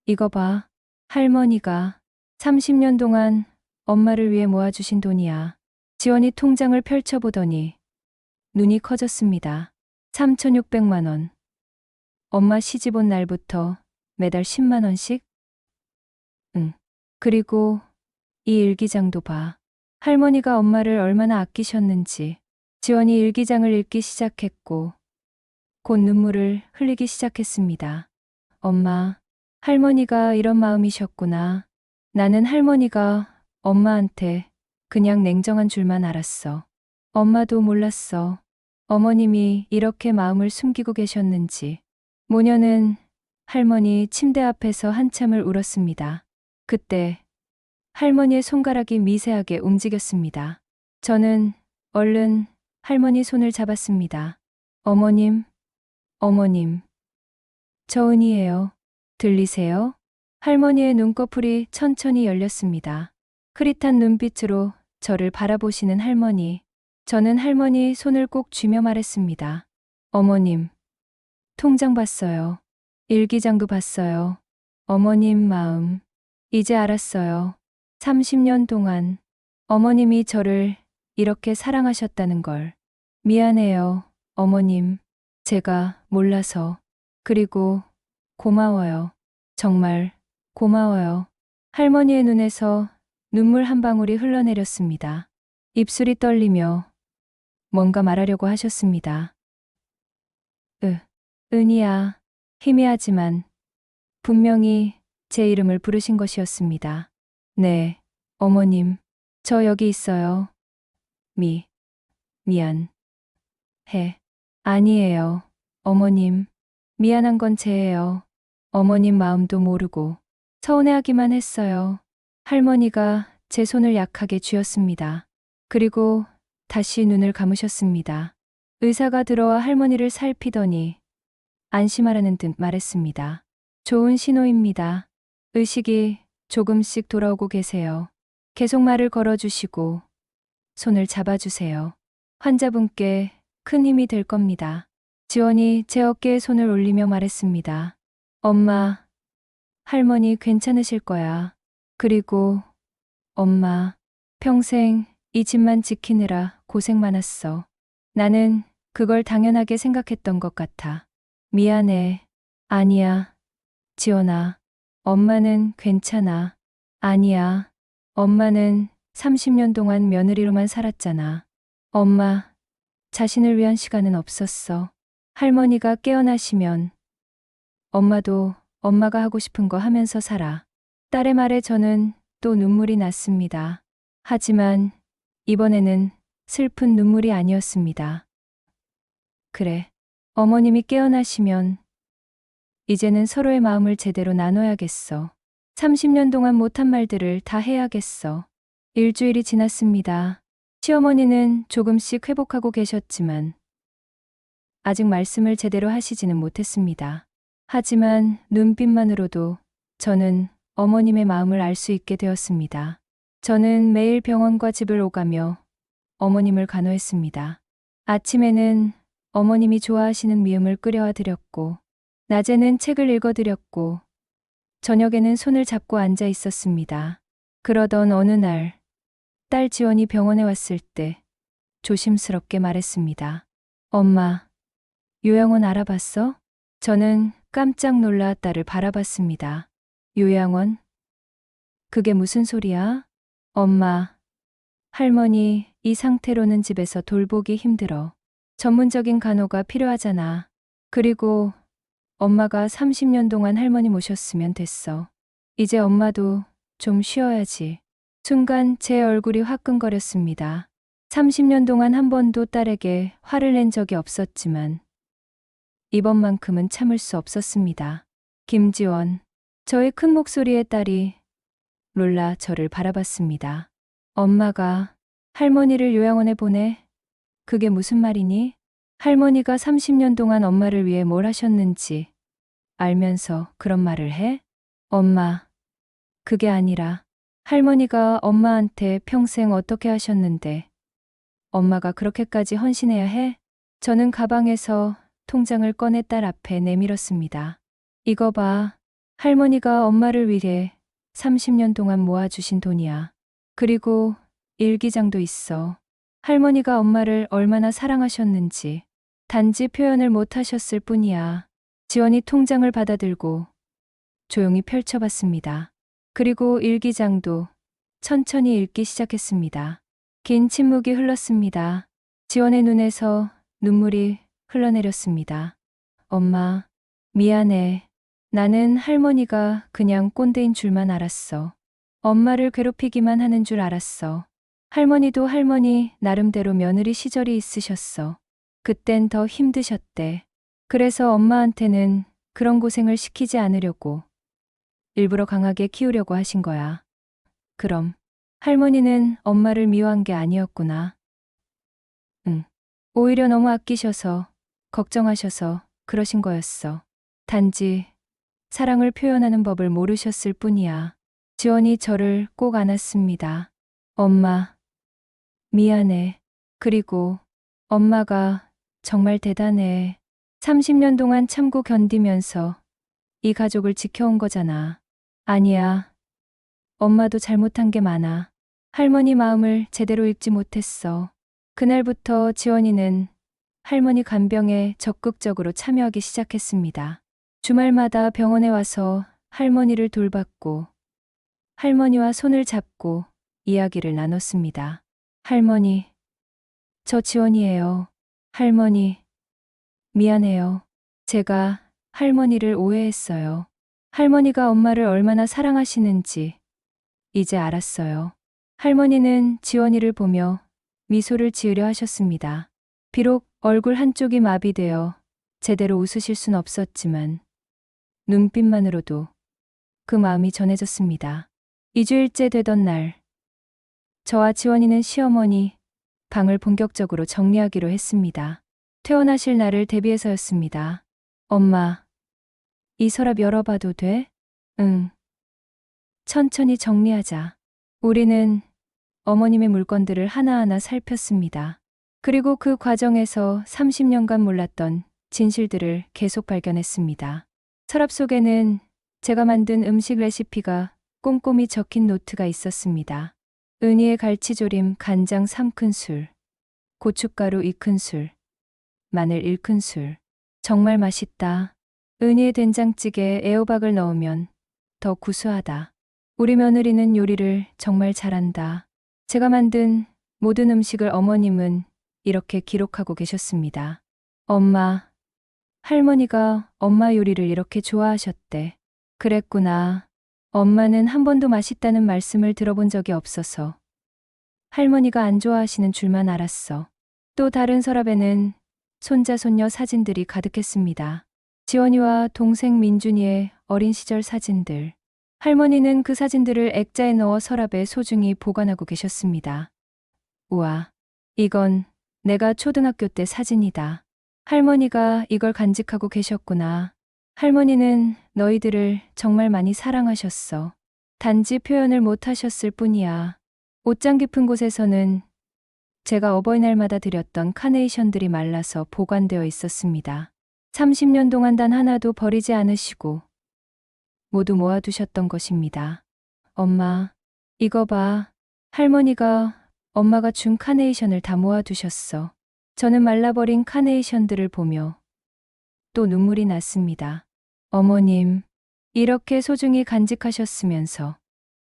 이거 봐. 할머니가 30년 동안 엄마를 위해 모아주신 돈이야. 지원이 통장을 펼쳐보더니 눈이 커졌습니다. 3,600만 원. 엄마 시집 온 날부터 매달 10만 원씩? 응. 그리고 이 일기장도 봐. 할머니가 엄마를 얼마나 아끼셨는지. 지원이 일기장을 읽기 시작했고 곧 눈물을 흘리기 시작했습니다. 엄마, 할머니가 이런 마음이셨구나. 나는 할머니가 엄마한테 그냥 냉정한 줄만 알았어. 엄마도 몰랐어. 어머님이 이렇게 마음을 숨기고 계셨는지. 모녀는 할머니 침대 앞에서 한참을 울었습니다. 그때 할머니의 손가락이 미세하게 움직였습니다. 저는 얼른 할머니 손을 잡았습니다. 어머님, 어머님. 저 은희예요. 들리세요? 할머니의 눈꺼풀이 천천히 열렸습니다. 흐릿한 눈빛으로 저를 바라보시는 할머니. 저는 할머니 손을 꼭 쥐며 말했습니다. 어머님, 통장 봤어요. 일기장도 봤어요. 어머님 마음, 이제 알았어요. 30년 동안 어머님이 저를 이렇게 사랑하셨다는 걸. 미안해요, 어머님. 제가 몰라서. 그리고 고마워요. 정말 고마워요. 할머니의 눈에서 눈물 한 방울이 흘러내렸습니다. 입술이 떨리며 뭔가 말하려고 하셨습니다. 은희야. 희미하지만 분명히 제 이름을 부르신 것이었습니다. 네, 어머님. 저 여기 있어요. 미안. 아니에요, 어머님. 미안한 건 제예요. 어머님 마음도 모르고 서운해하기만 했어요. 할머니가 제 손을 약하게 쥐었습니다. 그리고 다시 눈을 감으셨습니다. 의사가 들어와 할머니를 살피더니 안심하라는 듯 말했습니다. 좋은 신호입니다. 의식이 조금씩 돌아오고 계세요. 계속 말을 걸어주시고 손을 잡아주세요. 환자분께 큰 힘이 될 겁니다. 지원이 제 어깨에 손을 올리며 말했습니다. 엄마, 할머니 괜찮으실 거야. 그리고 엄마, 평생 이 집만 지키느라 고생 많았어. 나는 그걸 당연하게 생각했던 것 같아. 미안해. 아니야. 지원아, 엄마는 괜찮아. 아니야. 엄마는 30년 동안 며느리로만 살았잖아. 엄마, 자신을 위한 시간은 없었어. 할머니가 깨어나시면 엄마도 엄마가 하고 싶은 거 하면서 살아. 딸의 말에 저는 또 눈물이 났습니다. 하지만 이번에는 슬픈 눈물이 아니었습니다. 그래, 어머님이 깨어나시면 이제는 서로의 마음을 제대로 나눠야겠어. 30년 동안 못한 말들을 다 해야겠어. 일주일이 지났습니다. 시어머니는 조금씩 회복하고 계셨지만 아직 말씀을 제대로 하시지는 못했습니다. 하지만 눈빛만으로도 저는 어머님의 마음을 알 수 있게 되었습니다. 저는 매일 병원과 집을 오가며 어머님을 간호했습니다. 아침에는 어머님이 좋아하시는 미음을 끓여와 드렸고, 낮에는 책을 읽어드렸고, 저녁에는 손을 잡고 앉아 있었습니다. 그러던 어느 날, 딸 지원이 병원에 왔을 때 조심스럽게 말했습니다. 엄마, 요양원 알아봤어? 저는 깜짝 놀라 딸을 바라봤습니다. 요양원? 그게 무슨 소리야? 엄마, 할머니 이 상태로는 집에서 돌보기 힘들어. 전문적인 간호가 필요하잖아. 그리고 엄마가 30년 동안 할머니 모셨으면 됐어. 이제 엄마도 좀 쉬어야지. 순간 제 얼굴이 화끈거렸습니다. 30년 동안 한 번도 딸에게 화를 낸 적이 없었지만 이번만큼은 참을 수 없었습니다. 김지원, 저의 큰 목소리의 딸이 놀라 저를 바라봤습니다. 엄마가 할머니를 요양원에 보내? 그게 무슨 말이니? 할머니가 30년 동안 엄마를 위해 뭘 하셨는지 알면서 그런 말을 해? 엄마, 그게 아니라 할머니가 엄마한테 평생 어떻게 하셨는데 엄마가 그렇게까지 헌신해야 해? 저는 가방에서 통장을 꺼내 딸 앞에 내밀었습니다. 이거 봐. 할머니가 엄마를 위해 30년 동안 모아주신 돈이야. 그리고 일기장도 있어. 할머니가 엄마를 얼마나 사랑하셨는지 단지 표현을 못 하셨을 뿐이야. 지원이 통장을 받아들고 조용히 펼쳐봤습니다. 그리고 일기장도 천천히 읽기 시작했습니다. 긴 침묵이 흘렀습니다. 지원의 눈에서 눈물이 흘러내렸습니다. 엄마, 미안해. 나는 할머니가 그냥 꼰대인 줄만 알았어. 엄마를 괴롭히기만 하는 줄 알았어. 할머니도 할머니 나름대로 며느리 시절이 있으셨어. 그땐 더 힘드셨대. 그래서 엄마한테는 그런 고생을 시키지 않으려고 일부러 강하게 키우려고 하신 거야. 그럼 할머니는 엄마를 미워한 게 아니었구나. 응. 오히려 너무 아끼셔서 걱정하셔서 그러신 거였어. 단지 사랑을 표현하는 법을 모르셨을 뿐이야. 지원이 저를 꼭 안았습니다. 엄마, 미안해. 그리고 엄마가 정말 대단해. 30년 동안 참고 견디면서 이 가족을 지켜온 거잖아. 아니야. 엄마도 잘못한 게 많아. 할머니 마음을 제대로 읽지 못했어. 그날부터 지원이는 할머니 간병에 적극적으로 참여하기 시작했습니다. 주말마다 병원에 와서 할머니를 돌봤고, 할머니와 손을 잡고 이야기를 나눴습니다. 할머니, 저 지원이에요. 할머니, 미안해요. 제가 할머니를 오해했어요. 할머니가 엄마를 얼마나 사랑하시는지 이제 알았어요. 할머니는 지원이를 보며 미소를 지으려 하셨습니다. 비록 얼굴 한쪽이 마비되어 제대로 웃으실 순 없었지만 눈빛만으로도 그 마음이 전해졌습니다. 2주일째 되던 날, 저와 지원이는 시어머니 방을 본격적으로 정리하기로 했습니다. 퇴원하실 날을 대비해서였습니다. 엄마, 이 서랍 열어봐도 돼? 응. 천천히 정리하자. 우리는 어머님의 물건들을 하나하나 살폈습니다. 그리고 그 과정에서 30년간 몰랐던 진실들을 계속 발견했습니다. 서랍 속에는 제가 만든 음식 레시피가 꼼꼼히 적힌 노트가 있었습니다. 은희의 갈치조림 간장 3큰술, 고춧가루 2큰술, 마늘 1큰술. 정말 맛있다. 은희의 된장찌개에 애호박을 넣으면 더 구수하다. 우리 며느리는 요리를 정말 잘한다. 제가 만든 모든 음식을 어머님은 이렇게 기록하고 계셨습니다. 엄마, 할머니가 엄마 요리를 이렇게 좋아하셨대. 그랬구나. 엄마는 한 번도 맛있다는 말씀을 들어본 적이 없어서 할머니가 안 좋아하시는 줄만 알았어. 또 다른 서랍에는 손자 손녀 사진들이 가득했습니다. 지원이와 동생 민준이의 어린 시절 사진들. 할머니는 그 사진들을 액자에 넣어 서랍에 소중히 보관하고 계셨습니다. 우와, 이건 내가 초등학교 때 사진이다. 할머니가 이걸 간직하고 계셨구나. 할머니는 너희들을 정말 많이 사랑하셨어. 단지 표현을 못 하셨을 뿐이야. 옷장 깊은 곳에서는 제가 어버이날마다 드렸던 카네이션들이 말라서 보관되어 있었습니다. 30년 동안 단 하나도 버리지 않으시고 모두 모아두셨던 것입니다. 엄마, 이거 봐. 할머니가 엄마가 준 카네이션을 다 모아두셨어. 저는 말라버린 카네이션들을 보며 또 눈물이 났습니다. 어머님, 이렇게 소중히 간직하셨으면서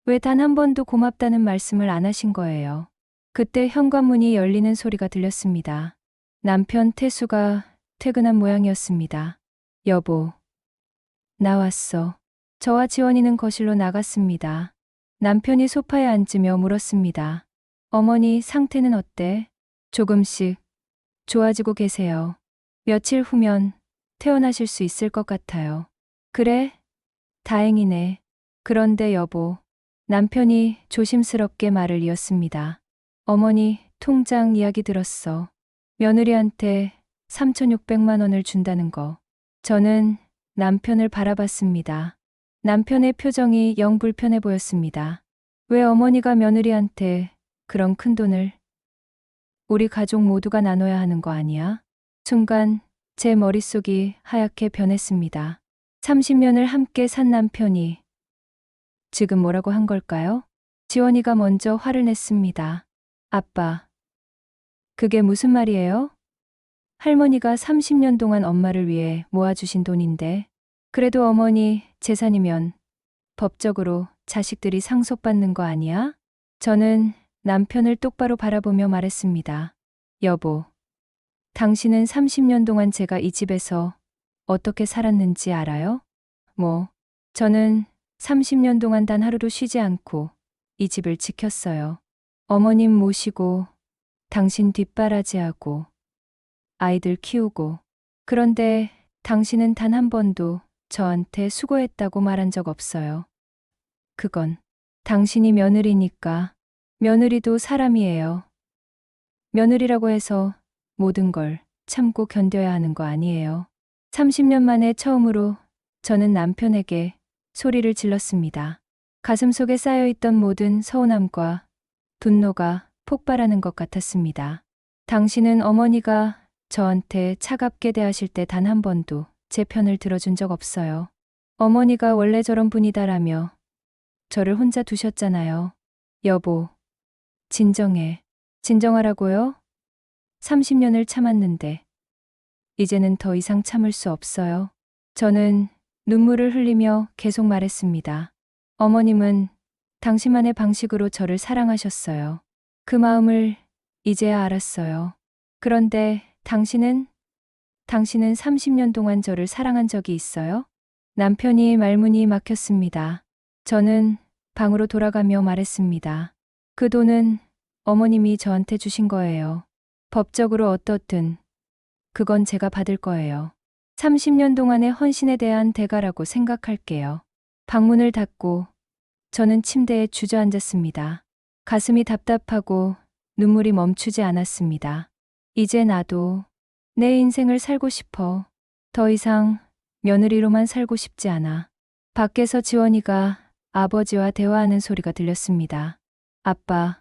왜 단 한 번도 고맙다는 말씀을 안 하신 거예요? 그때 현관문이 열리는 소리가 들렸습니다. 남편 태수가 퇴근한 모양이었습니다. 여보, 나왔어. 저와 지원이는 거실로 나갔습니다. 남편이 소파에 앉으며 물었습니다. 어머니 상태는 어때? 조금씩 좋아지고 계세요. 며칠 후면 퇴원하실 수 있을 것 같아요. 그래? 다행이네. 그런데 여보, 남편이 조심스럽게 말을 이었습니다. 어머니 통장 이야기 들었어. 며느리한테 3,600만 원을 준다는 거. 저는 남편을 바라봤습니다. 남편의 표정이 영 불편해 보였습니다. 왜 어머니가 며느리한테 그런 큰 돈을? 우리 가족 모두가 나눠야 하는 거 아니야? 순간 제 머릿속이 하얗게 변했습니다. 30년을 함께 산 남편이 지금 뭐라고 한 걸까요? 지원이가 먼저 화를 냈습니다. 아빠, 그게 무슨 말이에요? 할머니가 30년 동안 엄마를 위해 모아주신 돈인데, 그래도 어머니 재산이면 법적으로 자식들이 상속받는 거 아니야? 저는 남편을 똑바로 바라보며 말했습니다. 여보, 당신은 30년 동안 제가 이 집에서 어떻게 살았는지 알아요? 저는 30년 동안 단 하루도 쉬지 않고 이 집을 지켰어요. 어머님 모시고, 당신 뒷바라지하고, 아이들 키우고. 그런데 당신은 단 한 번도 저한테 수고했다고 말한 적 없어요. 그건 당신이 며느리니까. 며느리도 사람이에요. 며느리라고 해서 모든 걸 참고 견뎌야 하는 거 아니에요. 30년 만에 처음으로 저는 남편에게 소리를 질렀습니다. 가슴속에 쌓여있던 모든 서운함과 분노가 폭발하는 것 같았습니다. 당신은 어머니가 저한테 차갑게 대하실 때 단 한 번도 제 편을 들어준 적 없어요. 어머니가 원래 저런 분이다라며 저를 혼자 두셨잖아요. 여보, 진정해. 진정하라고요? 30년을 참았는데 이제는 더 이상 참을 수 없어요. 저는 눈물을 흘리며 계속 말했습니다. 어머님은 당신만의 방식으로 저를 사랑하셨어요. 그 마음을 이제야 알았어요. 그런데 당신은 30년 동안 저를 사랑한 적이 있어요? 남편이 말문이 막혔습니다. 저는 방으로 돌아가며 말했습니다. 그 돈은 어머님이 저한테 주신 거예요. 법적으로 어떻든 그건 제가 받을 거예요. 30년 동안의 헌신에 대한 대가라고 생각할게요. 방문을 닫고 저는 침대에 주저앉았습니다. 가슴이 답답하고 눈물이 멈추지 않았습니다. 이제 나도 내 인생을 살고 싶어. 더 이상 며느리로만 살고 싶지 않아. 밖에서 지원이가 아버지와 대화하는 소리가 들렸습니다. 아빠,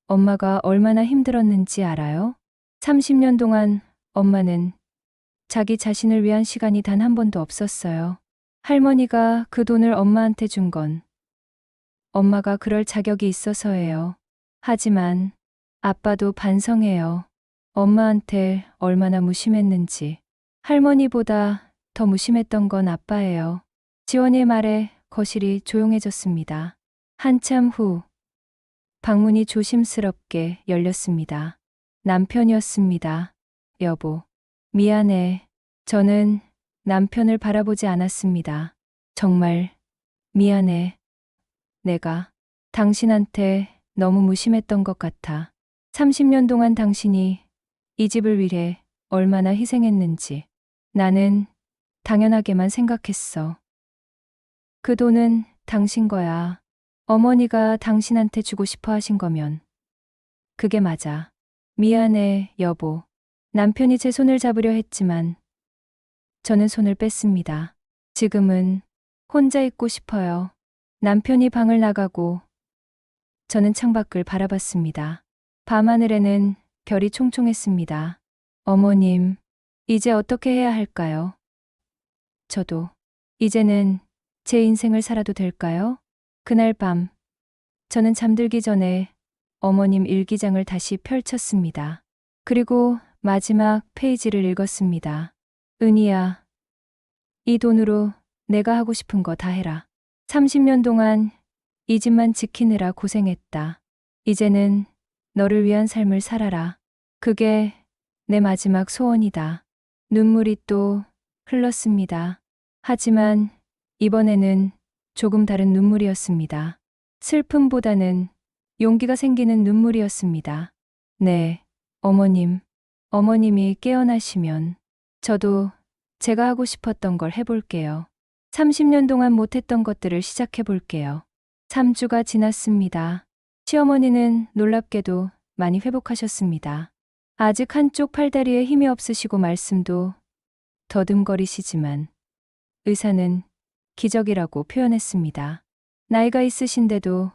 엄마가 얼마나 힘들었는지 알아요? 30년 동안 엄마는 자기 자신을 위한 시간이 단 한 번도 없었어요. 할머니가 그 돈을 엄마한테 준 건 엄마가 그럴 자격이 있어서예요. 하지만 아빠도 반성해요. 엄마한테 얼마나 무심했는지. 할머니보다 더 무심했던 건 아빠예요. 지원의 말에 거실이 조용해졌습니다. 한참 후 방문이 조심스럽게 열렸습니다. 남편이었습니다. 여보, 미안해. 저는 남편을 바라보지 않았습니다. 정말 미안해. 내가 당신한테 너무 무심했던 것 같아. 30년 동안 당신이 이 집을 위해 얼마나 희생했는지 나는 당연하게만 생각했어. 그 돈은 당신 거야. 어머니가 당신한테 주고 싶어 하신 거면 그게 맞아. 미안해, 여보. 남편이 제 손을 잡으려 했지만 저는 손을 뺐습니다. 지금은 혼자 있고 싶어요. 남편이 방을 나가고 저는 창밖을 바라봤습니다. 밤하늘에는 별이 총총했습니다. 어머님, 이제 어떻게 해야 할까요? 저도 이제는 제 인생을 살아도 될까요? 그날 밤 저는 잠들기 전에 어머님 일기장을 다시 펼쳤습니다. 그리고 마지막 페이지를 읽었습니다. 은희야, 이 돈으로 내가 하고 싶은 거 다 해라. 30년 동안 이 집만 지키느라 고생했다. 이제는 너를 위한 삶을 살아라. 그게 내 마지막 소원이다. 눈물이 또 흘렀습니다. 하지만 이번에는 조금 다른 눈물이었습니다. 슬픔보다는 용기가 생기는 눈물이었습니다. 네, 어머님. 어머님이 깨어나시면 저도 제가 하고 싶었던 걸 해볼게요. 30년 동안 못했던 것들을 시작해 볼게요. 3주가 지났습니다. 시어머니는 놀랍게도 많이 회복하셨습니다. 아직 한쪽 팔다리에 힘이 없으시고 말씀도 더듬거리시지만 의사는 기적이라고 표현했습니다. 나이가 있으신데도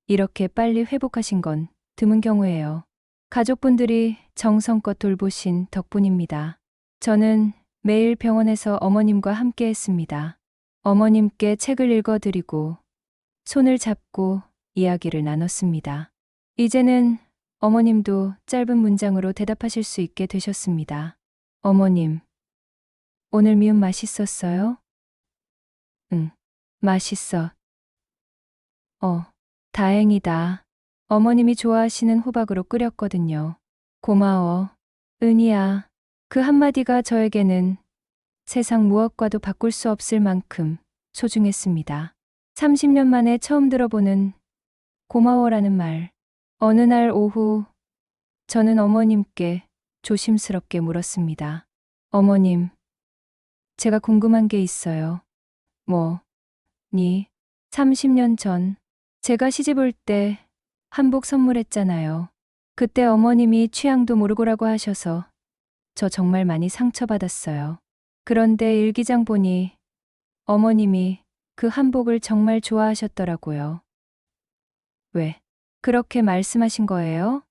이렇게 빨리 회복하신 건 드문 경우예요. 가족분들이 정성껏 돌보신 덕분입니다. 저는 매일 병원에서 어머님과 함께 했습니다. 어머님께 책을 읽어드리고 손을 잡고 이야기를 나눴습니다. 이제는 어머님도 짧은 문장으로 대답하실 수 있게 되셨습니다. 어머님, 오늘 미음 맛있었어요? 응, 맛있어. 다행이다. 어머님이 좋아하시는 호박으로 끓였거든요. 고마워. 은희야. 그 한마디가 저에게는 세상 무엇과도 바꿀 수 없을 만큼 소중했습니다. 30년 만에 처음 들어보는 고마워라는 말. 어느 날 오후 저는 어머님께 조심스럽게 물었습니다. 어머님, 제가 궁금한 게 있어요. 뭐니? 30년 전 제가 시집 올 때 한복 선물했잖아요. 그때 어머님이 취향도 모르고라고 하셔서 저 정말 많이 상처받았어요. 그런데 일기장 보니 어머님이 그 한복을 정말 좋아하셨더라고요. 왜 그렇게 말씀하신 거예요?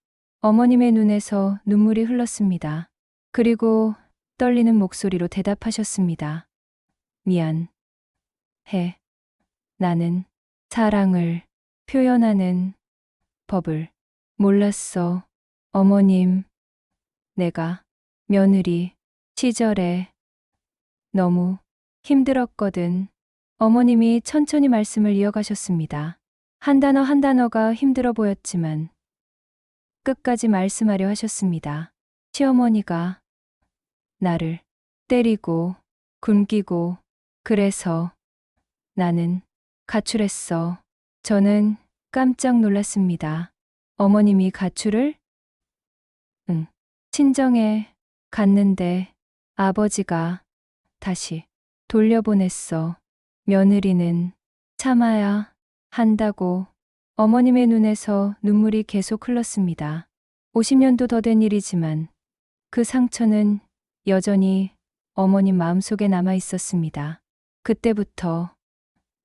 어머님의 눈에서 눈물이 흘렀습니다. 그리고 떨리는 목소리로 대답하셨습니다. 미안. 해. 나는 사랑을 표현하는 법을 몰랐어. 어머님, 내가 며느리 시절에 너무 힘들었거든. 어머님이 천천히 말씀을 이어가셨습니다. 한 단어 한 단어가 힘들어 보였지만 끝까지 말씀하려 하셨습니다. 시어머니가 나를 때리고 굶기고 그래서 나는 가출했어. 저는 깜짝 놀랐습니다. 어머님이 가출을? 응. 친정에 갔는데 아버지가 다시 돌려보냈어. 며느리는 참아야 한다고. 어머님의 눈에서 눈물이 계속 흘렀습니다. 50년도 더 된 일이지만 그 상처는 여전히 어머님 마음속에 남아 있었습니다. 그때부터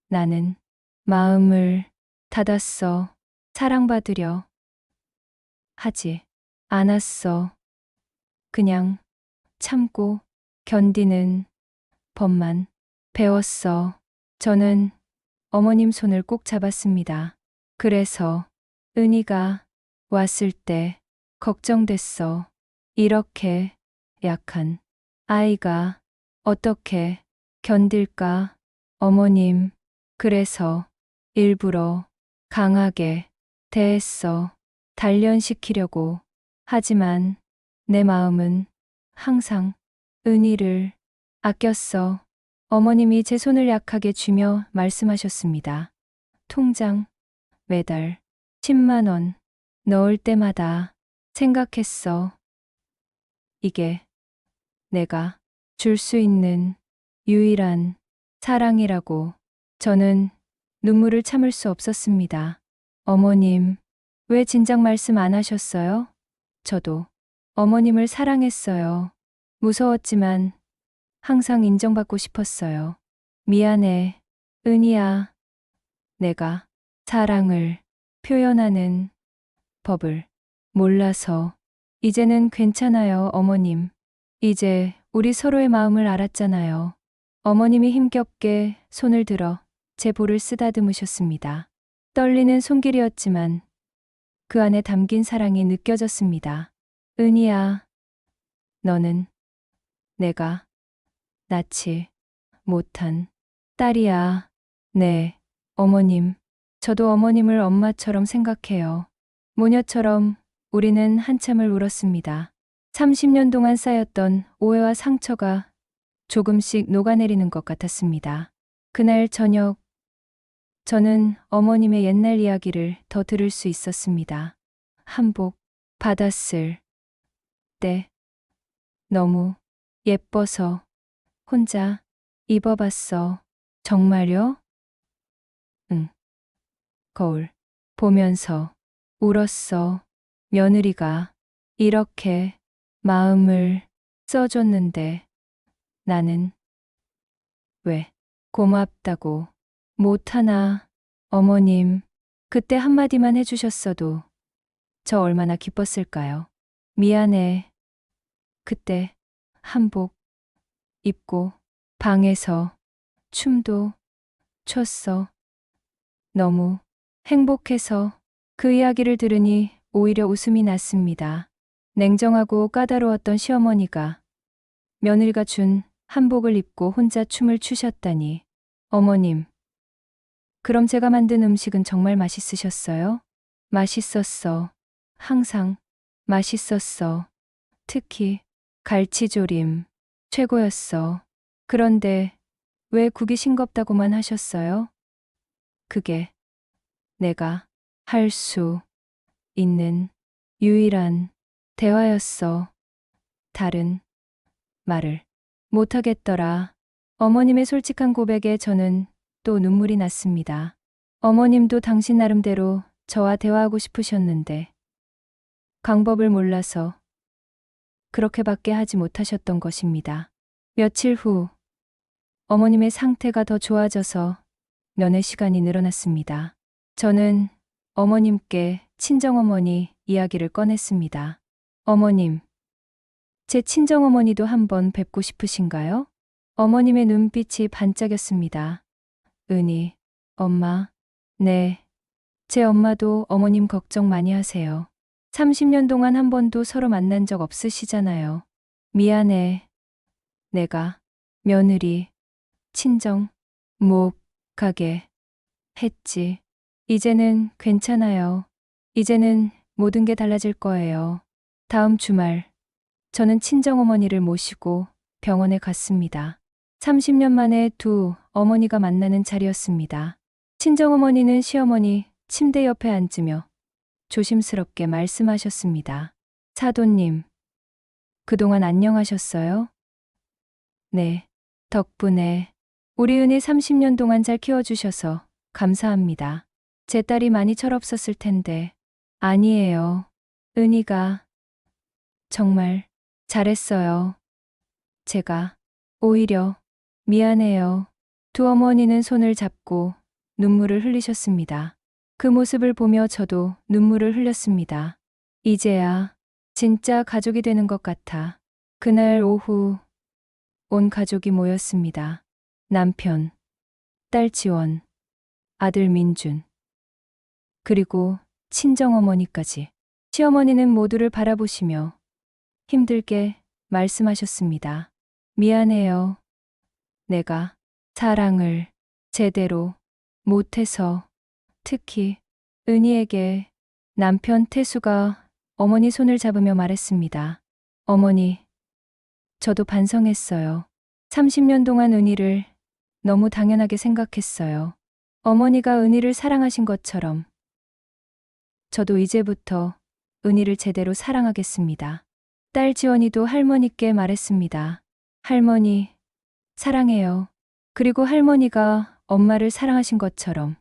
나는 마음을 닫았어. 사랑받으려 하지 않았어. 그냥 참고 견디는 법만 배웠어. 저는 어머님 손을 꼭 잡았습니다. 그래서 은희가 왔을 때 걱정됐어. 이렇게 약한 아이가 어떻게 견딜까? 어머님, 그래서 일부러 강하게 대했어. 단련시키려고. 하지만 내 마음은 항상 은희를 아꼈어. 어머님이 제 손을 약하게 쥐며 말씀하셨습니다. 통장 매달 10만 원 넣을 때마다 생각했어. 이게 내가 줄 수 있는 유일한 사랑이라고. 저는 눈물을 참을 수 없었습니다. 어머님, 왜 진작 말씀 안 하셨어요? 저도 어머님을 사랑했어요. 무서웠지만 항상 인정받고 싶었어요. 미안해, 은희야. 내가 사랑을 표현하는 법을 몰라서. 이제는 괜찮아요, 어머님. 이제 우리 서로의 마음을 알았잖아요. 어머님이 힘겹게 손을 들어 제 볼을 쓰다듬으셨습니다. 떨리는 손길이었지만 그 안에 담긴 사랑이 느껴졌습니다. 은희야, 너는 내가 낳지 못한 딸이야. 네, 어머님. 저도 어머님을 엄마처럼 생각해요. 모녀처럼 우리는 한참을 울었습니다. 30년 동안 쌓였던 오해와 상처가 조금씩 녹아내리는 것 같았습니다. 그날 저녁, 저는 어머님의 옛날 이야기를 더 들을 수 있었습니다. 한복 받았을 때 너무 예뻐서 혼자 입어봤어. 정말요? 응. 거울 보면서 울었어. 며느리가 이렇게 마음을 써줬는데 나는 왜 고맙다고 못하나. 어머님, 그때 한마디만 해주셨어도 저 얼마나 기뻤을까요? 미안해. 그때 한복 입고 방에서 춤도 췄어. 너무 행복해서. 그 이야기를 들으니 오히려 웃음이 났습니다. 냉정하고 까다로웠던 시어머니가 며느리가 준 한복을 입고 혼자 춤을 추셨다니. 어머님, 그럼 제가 만든 음식은 정말 맛있으셨어요? 맛있었어. 항상 맛있었어. 특히 갈치조림 최고였어. 그런데 왜 국이 싱겁다고만 하셨어요? 그게 내가 할 수 있는 유일한 대화였어. 다른 말을 못하겠더라. 어머님의 솔직한 고백에 저는 또 눈물이 났습니다. 어머님도 당신 나름대로 저와 대화하고 싶으셨는데 방법을 몰라서 그렇게밖에 하지 못하셨던 것입니다. 며칠 후 어머님의 상태가 더 좋아져서 면회 시간이 늘어났습니다. 저는 어머님께 친정어머니 이야기를 꺼냈습니다. 어머님, 제 친정어머니도 한번 뵙고 싶으신가요? 어머님의 눈빛이 반짝였습니다. 은희, 엄마, 네. 제 엄마도 어머님 걱정 많이 하세요. 30년 동안 한 번도 서로 만난 적 없으시잖아요. 미안해. 내가 며느리, 친정, 못 가게 했지. 이제는 괜찮아요. 이제는 모든 게 달라질 거예요. 다음 주말 저는 친정어머니를 모시고 병원에 갔습니다. 30년 만에 두 어머니가 만나는 자리였습니다. 친정어머니는 시어머니 침대 옆에 앉으며 조심스럽게 말씀하셨습니다. 사돈님, 그동안 안녕하셨어요? 네, 덕분에 우리 은희 30년 동안 잘 키워주셔서 감사합니다. 제 딸이 많이 철없었을 텐데. 아니에요. 은희가 정말 잘했어요. 제가 오히려 미안해요. 두 어머니는 손을 잡고 눈물을 흘리셨습니다. 그 모습을 보며 저도 눈물을 흘렸습니다. 이제야 진짜 가족이 되는 것 같아. 그날 오후 온 가족이 모였습니다. 남편, 딸 지원, 아들 민준, 그리고 친정어머니까지. 시어머니는 모두를 바라보시며 힘들게 말씀하셨습니다. 미안해요. 내가 사랑을 제대로 못해서. 특히 은희에게. 남편 태수가 어머니 손을 잡으며 말했습니다. 어머니, 저도 반성했어요. 30년 동안 은희를 너무 당연하게 생각했어요. 어머니가 은희를 사랑하신 것처럼 저도 이제부터 은희를 제대로 사랑하겠습니다. 딸 지원이도 할머니께 말했습니다. 할머니, 사랑해요. 그리고 할머니가 엄마를 사랑하신 것처럼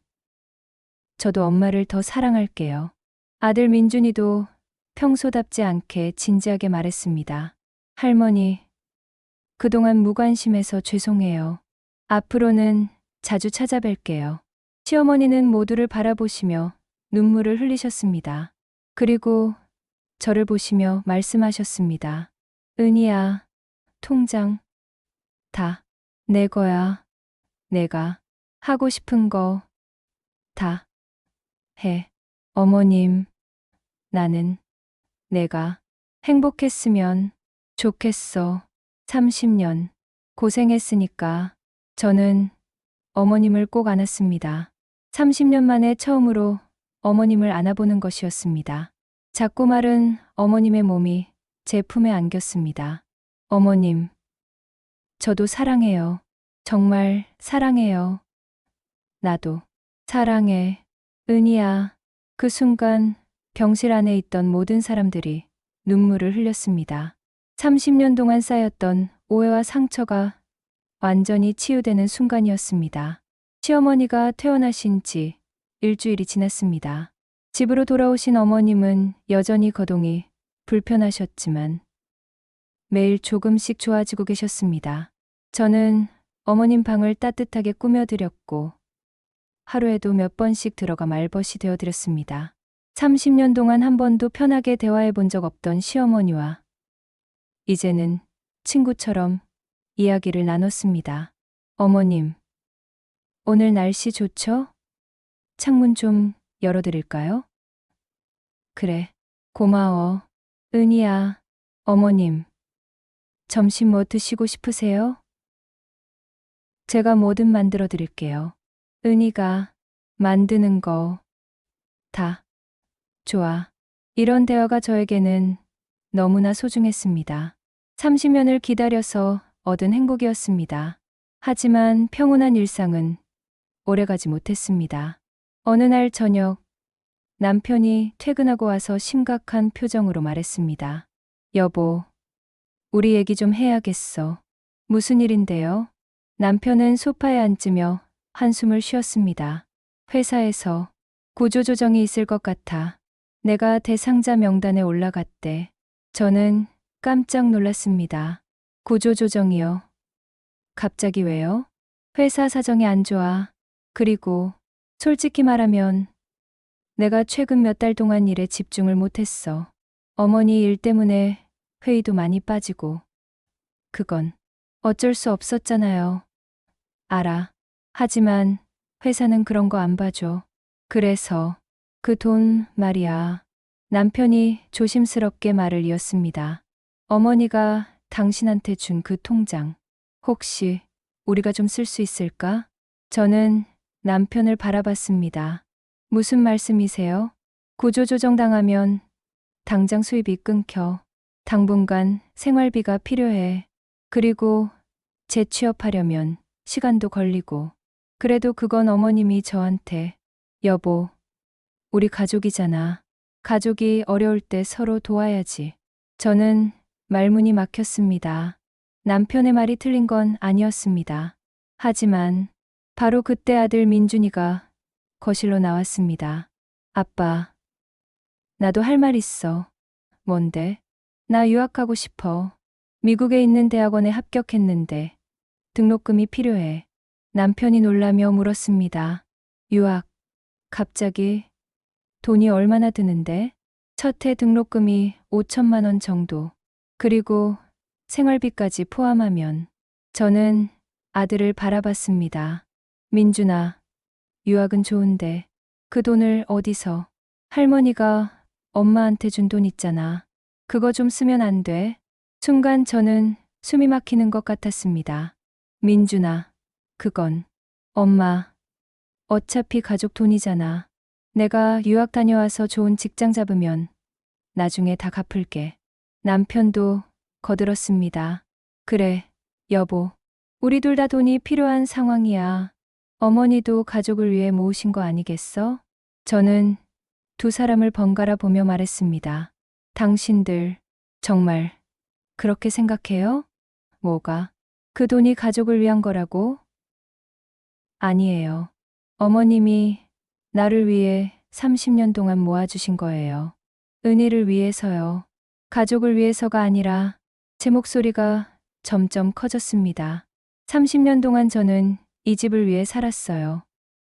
저도 엄마를 더 사랑할게요. 아들 민준이도 평소답지 않게 진지하게 말했습니다. 할머니, 그동안 무관심해서 죄송해요. 앞으로는 자주 찾아뵐게요. 시어머니는 모두를 바라보시며 눈물을 흘리셨습니다. 그리고 저를 보시며 말씀하셨습니다. 은희야, 통장 다 내 거야. 내가 하고 싶은 거 다 해. 어머님, 나는 내가 행복했으면 좋겠어. 30년 고생했으니까. 저는 어머님을 꼭 안았습니다. 30년 만에 처음으로 어머님을 안아보는 것이었습니다. 작고 마른 어머님의 몸이 제 품에 안겼습니다. 어머님, 저도 사랑해요. 정말 사랑해요. 나도 사랑해. 은희야. 그 순간 병실 안에 있던 모든 사람들이 눈물을 흘렸습니다. 30년 동안 쌓였던 오해와 상처가 완전히 치유되는 순간이었습니다. 시어머니가 퇴원하신 지 일주일이 지났습니다. 집으로 돌아오신 어머님은 여전히 거동이 불편하셨지만 매일 조금씩 좋아지고 계셨습니다. 저는 어머님 방을 따뜻하게 꾸며드렸고 하루에도 몇 번씩 들어가 말벗이 되어드렸습니다. 30년 동안 한 번도 편하게 대화해 본 적 없던 시어머니와 이제는 친구처럼 이야기를 나눴습니다. 어머님, 오늘 날씨 좋죠? 창문 좀 열어드릴까요? 그래, 고마워. 은희야, 어머님, 점심 뭐 드시고 싶으세요? 제가 뭐든 만들어 드릴게요. 은희가 만드는 거 다 좋아. 이런 대화가 저에게는 너무나 소중했습니다. 30년을 기다려서 얻은 행복이었습니다. 하지만 평온한 일상은 오래가지 못했습니다. 어느 날 저녁, 남편이 퇴근하고 와서 심각한 표정으로 말했습니다. 여보, 우리 얘기 좀 해야겠어. 무슨 일인데요? 남편은 소파에 앉으며 한숨을 쉬었습니다. 회사에서 구조조정이 있을 것 같아. 내가 대상자 명단에 올라갔대. 저는 깜짝 놀랐습니다. 구조조정이요? 갑자기 왜요? 회사 사정이 안 좋아. 그리고 솔직히 말하면 내가 최근 몇 달 동안 일에 집중을 못했어. 어머니 일 때문에 회의도 많이 빠지고. 그건 어쩔 수 없었잖아요. 알아. 하지만 회사는 그런 거 안 봐줘. 그래서 그 돈 말이야. 남편이 조심스럽게 말을 이었습니다. 어머니가 당신한테 준 그 통장. 혹시 우리가 좀 쓸 수 있을까? 저는 남편을 바라봤습니다. 무슨 말씀이세요? 구조조정 당하면 당장 수입이 끊겨. 당분간 생활비가 필요해. 그리고 재취업하려면 시간도 걸리고. 그래도 그건 어머님이 저한테 여보, 우리 가족이잖아. 가족이 어려울 때 서로 도와야지. 저는 말문이 막혔습니다. 남편의 말이 틀린 건 아니었습니다. 하지만 바로 그때 아들 민준이가 거실로 나왔습니다. 아빠, 나도 할 말 있어. 뭔데? 나 유학하고 싶어. 미국에 있는 대학원에 합격했는데 등록금이 필요해. 남편이 놀라며 물었습니다. 유학, 갑자기 돈이 얼마나 드는데? 첫 해 등록금이 5천만 원 정도. 그리고 생활비까지 포함하면. 저는 아들을 바라봤습니다. 민준아, 유학은 좋은데 그 돈을 어디서? 할머니가 엄마한테 준 돈 있잖아. 그거 좀 쓰면 안 돼? 순간 저는 숨이 막히는 것 같았습니다. 민준아, 그건 엄마, 어차피 가족 돈이잖아. 내가 유학 다녀와서 좋은 직장 잡으면 나중에 다 갚을게. 남편도 거들었습니다. 그래, 여보. 우리 둘 다 돈이 필요한 상황이야. 어머니도 가족을 위해 모으신 거 아니겠어? 저는 두 사람을 번갈아 보며 말했습니다. 당신들 정말 그렇게 생각해요? 뭐가? 그 돈이 가족을 위한 거라고? 아니에요. 어머님이 나를 위해 30년 동안 모아주신 거예요. 은희를 위해서요. 가족을 위해서가 아니라. 제 목소리가 점점 커졌습니다. 30년 동안 저는 이 집을 위해 살았어요.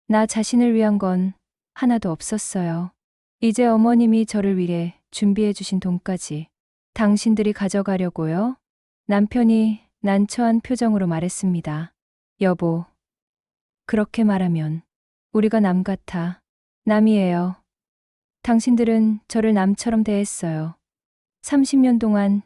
나 자신을 위한 건 하나도 없었어요. 이제 어머님이 저를 위해 준비해 주신 돈까지 당신들이 가져가려고요? 남편이 난처한 표정으로 말했습니다. 여보, 그렇게 말하면 우리가 남 같아. 남이에요. 당신들은 저를 남처럼 대했어요. 30년 동안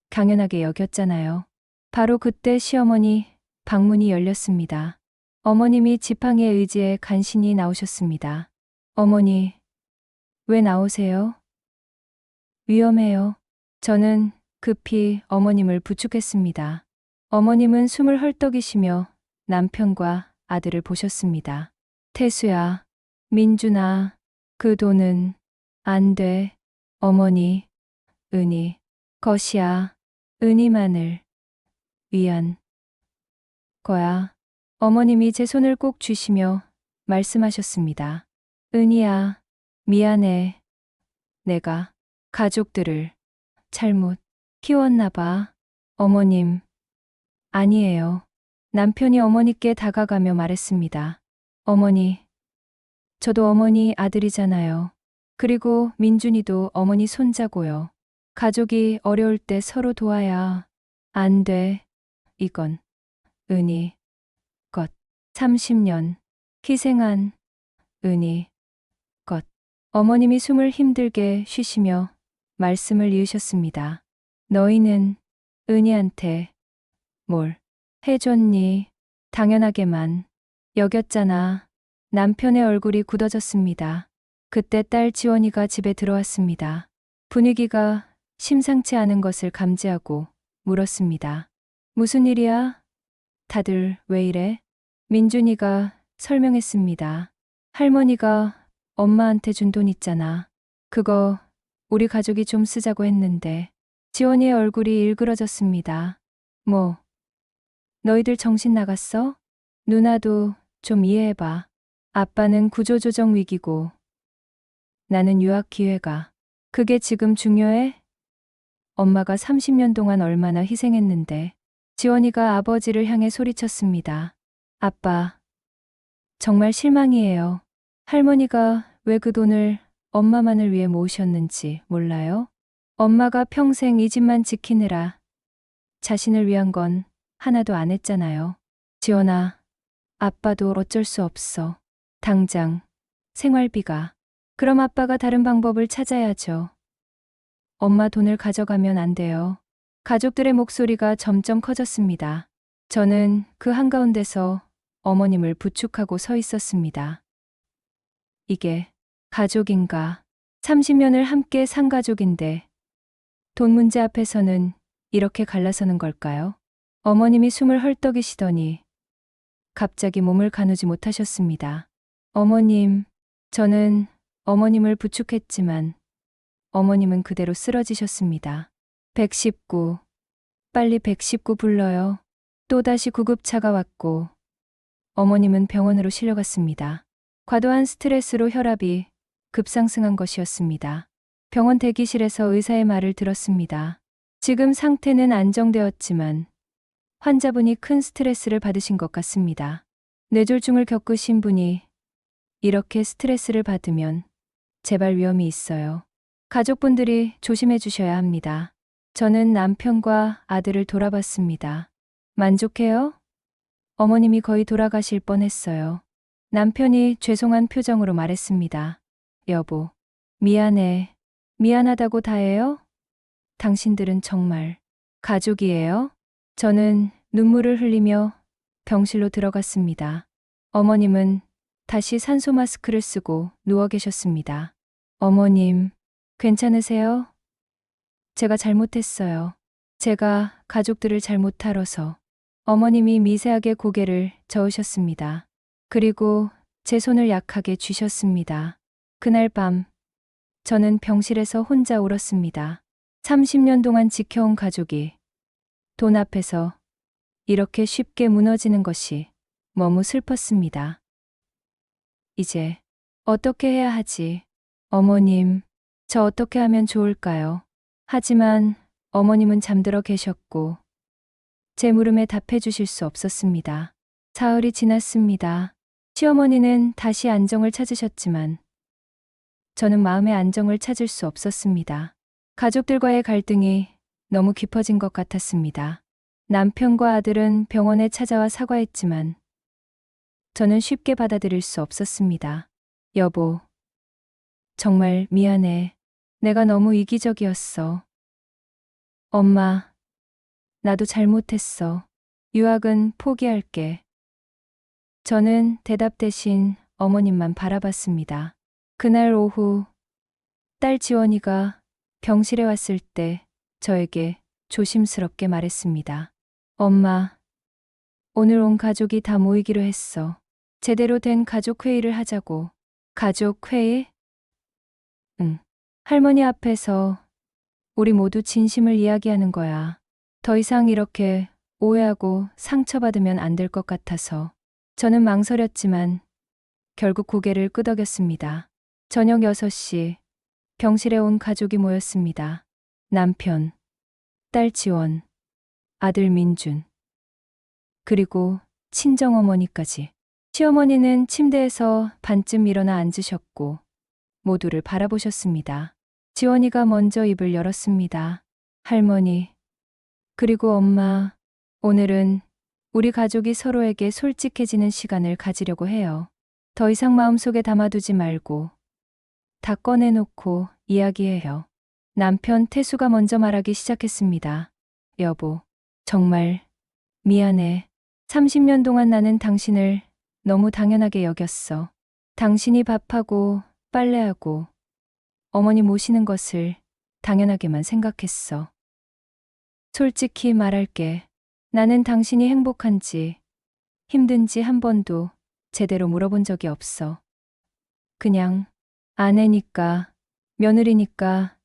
당연하게 여겼잖아요. 바로 그때 시어머니 방문이 열렸습니다. 어머님이 지팡이의 의지에 간신히 나오셨습니다. 어머니, 왜 나오세요? 위험해요. 저는 급히 어머님을 부축했습니다. 어머님은 숨을 헐떡이시며 남편과 아들을 보셨습니다. 태수야, 민준아, 그 돈은 안 돼. 어머니, 은희, 것이야. 은희만을 위한 거야. 어머님이 제 손을 꼭 쥐시며 말씀하셨습니다. 은희야, 미안해. 내가 가족들을 잘못 키웠나 봐. 어머님, 아니에요. 남편이 어머니께 다가가며 말했습니다. 어머니, 저도 어머니 아들이잖아요. 그리고 민준이도 어머니 손자고요. 가족이 어려울 때 서로 도와야. 안 돼. 이건 은희 것. 30년 희생한 은희 것. 어머님이 숨을 힘들게 쉬시며 말씀을 이으셨습니다. 너희는 은희한테 뭘 해줬니? 당연하게만 여겼잖아. 남편의 얼굴이 굳어졌습니다. 그때 딸 지원이가 집에 들어왔습니다. 분위기가 심상치 않은 것을 감지하고 물었습니다. 무슨 일이야? 다들 왜 이래? 민준이가 설명했습니다. 할머니가 엄마한테 준 돈 있잖아. 그거 우리 가족이 좀 쓰자고 했는데. 지원이의 얼굴이 일그러졌습니다. 뭐, 너희들 정신 나갔어? 누나도 좀 이해해봐. 아빠는 구조조정 위기고 나는 유학 기회가. 그게 지금 중요해? 엄마가 30년 동안 얼마나 희생했는데. 지원이가 아버지를 향해 소리쳤습니다. 아빠, 정말 실망이에요. 할머니가 왜 그 돈을 엄마만을 위해 모으셨는지 몰라요? 엄마가 평생 이 집만 지키느라 자신을 위한 건 하나도 안 했잖아요. 지원아, 아빠도 어쩔 수 없어. 당장 생활비가. 그럼 아빠가 다른 방법을 찾아야죠. 엄마 돈을 가져가면 안 돼요. 가족들의 목소리가 점점 커졌습니다. 저는 그 한가운데서 어머님을 부축하고 서 있었습니다. 이게 가족인가? 30년을 함께 산 가족인데 돈 문제 앞에서는 이렇게 갈라서는 걸까요? 어머님이 숨을 헐떡이시더니 갑자기 몸을 가누지 못하셨습니다. 어머님, 저는 어머님을 부축했지만 어머님은 그대로 쓰러지셨습니다. 119, 빨리 119 불러요. 또다시 구급차가 왔고 어머님은 병원으로 실려갔습니다. 과도한 스트레스로 혈압이 급상승한 것이었습니다. 병원 대기실에서 의사의 말을 들었습니다. 지금 상태는 안정되었지만 환자분이 큰 스트레스를 받으신 것 같습니다. 뇌졸중을 겪으신 분이 이렇게 스트레스를 받으면 재발 위험이 있어요. 가족분들이 조심해 주셔야 합니다. 저는 남편과 아들을 돌아봤습니다. 만족해요? 어머님이 거의 돌아가실 뻔했어요. 남편이 죄송한 표정으로 말했습니다. 여보, 미안해. 미안하다고 다해요? 당신들은 정말 가족이에요? 저는 눈물을 흘리며 병실로 들어갔습니다. 어머님은 다시 산소 마스크를 쓰고 누워 계셨습니다. 어머님, 괜찮으세요? 제가 잘못했어요. 제가 가족들을 잘못 다뤄서. 어머님이 미세하게 고개를 저으셨습니다. 그리고 제 손을 약하게 쥐셨습니다. 그날 밤, 저는 병실에서 혼자 울었습니다. 30년 동안 지켜온 가족이 돈 앞에서 이렇게 쉽게 무너지는 것이 너무 슬펐습니다. 이제 어떻게 해야 하지? 어머님, 저 어떻게 하면 좋을까요? 하지만 어머님은 잠들어 계셨고 제 물음에 답해 주실 수 없었습니다. 사흘이 지났습니다. 시어머니는 다시 안정을 찾으셨지만 저는 마음의 안정을 찾을 수 없었습니다. 가족들과의 갈등이 너무 깊어진 것 같았습니다. 남편과 아들은 병원에 찾아와 사과했지만 저는 쉽게 받아들일 수 없었습니다. 여보, 정말 미안해. 내가 너무 이기적이었어. 엄마, 나도 잘못했어. 유학은 포기할게. 저는 대답 대신 어머님만 바라봤습니다. 그날 오후 딸 지원이가 병실에 왔을 때 저에게 조심스럽게 말했습니다. 엄마, 오늘 온 가족이 다 모이기로 했어. 제대로 된 가족 회의를 하자고. 가족 회의? 응. 할머니 앞에서 우리 모두 진심을 이야기하는 거야. 더 이상 이렇게 오해하고 상처받으면 안 될 것 같아서. 저는 망설였지만 결국 고개를 끄덕였습니다. 저녁 6시 병실에 온 가족이 모였습니다. 남편, 딸 지원, 아들 민준, 그리고 친정어머니까지. 시어머니는 침대에서 반쯤 일어나 앉으셨고 모두를 바라보셨습니다. 지원이가 먼저 입을 열었습니다. 할머니, 그리고 엄마, 오늘은 우리 가족이 서로에게 솔직해지는 시간을 가지려고 해요. 더 이상 마음속에 담아두지 말고 다 꺼내놓고 이야기해요. 남편 태수가 먼저 말하기 시작했습니다. 여보, 정말 미안해. 30년 동안 나는 당신을 너무 당연하게 여겼어. 당신이 밥하고 빨래하고 어머니 모시는 것을 당연하게만 생각했어. 솔직히 말할게. 나는 당신이 행복한지 힘든지 한 번도 제대로 물어본 적이 없어. 그냥 아내니까, 며느리니까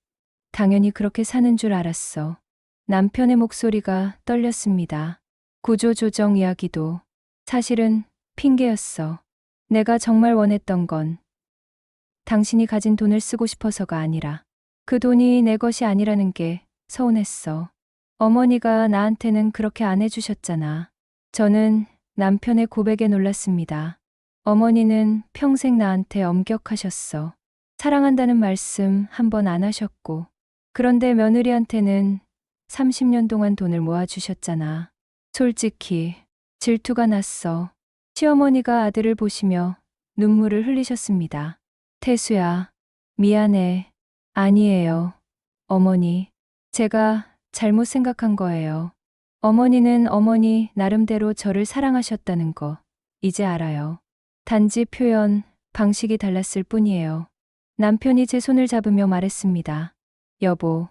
당연히 그렇게 사는 줄 알았어. 남편의 목소리가 떨렸습니다. 구조조정 이야기도 사실은 핑계였어. 내가 정말 원했던 건 당신이 가진 돈을 쓰고 싶어서가 아니라 그 돈이 내 것이 아니라는 게 서운했어. 어머니가 나한테는 그렇게 안 해주셨잖아. 저는 남편의 고백에 놀랐습니다. 어머니는 평생 나한테 엄격하셨어. 사랑한다는 말씀 한 번 안 하셨고. 그런데 며느리한테는 30년 동안 돈을 모아주셨잖아. 솔직히 질투가 났어. 시어머니가 아들을 보시며 눈물을 흘리셨습니다. 태수야, 미안해. 아니에요. 어머니, 제가 잘못 생각한 거예요. 어머니는 어머니 나름대로 저를 사랑하셨다는 거 이제 알아요. 단지 표현, 방식이 달랐을 뿐이에요. 남편이 제 손을 잡으며 말했습니다. 여보,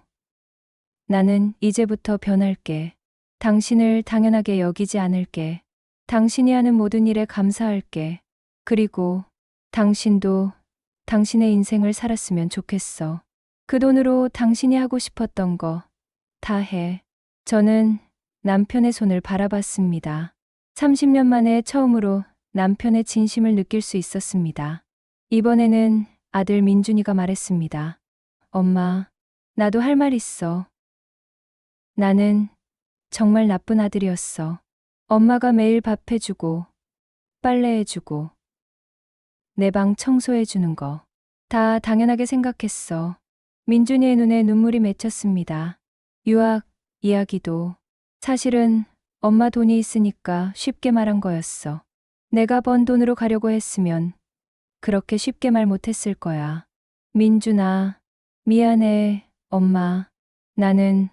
나는 이제부터 변할게. 당신을 당연하게 여기지 않을게. 당신이 하는 모든 일에 감사할게. 그리고 당신도 당신의 인생을 살았으면 좋겠어. 그 돈으로 당신이 하고 싶었던 거 다 해. 저는 남편의 손을 바라봤습니다. 30년 만에 처음으로 남편의 진심을 느낄 수 있었습니다. 이번에는 아들 민준이가 말했습니다. 엄마, 나도 할 말 있어. 나는 정말 나쁜 아들이었어. 엄마가 매일 밥 해주고, 빨래해주고, 내 방 청소해주는 거. 다 당연하게 생각했어. 민준이의 눈에 눈물이 맺혔습니다. 유학 이야기도 사실은 엄마 돈이 있으니까 쉽게 말한 거였어. 내가 번 돈으로 가려고 했으면 그렇게 쉽게 말 못했을 거야. 민준아, 미안해, 엄마. 나는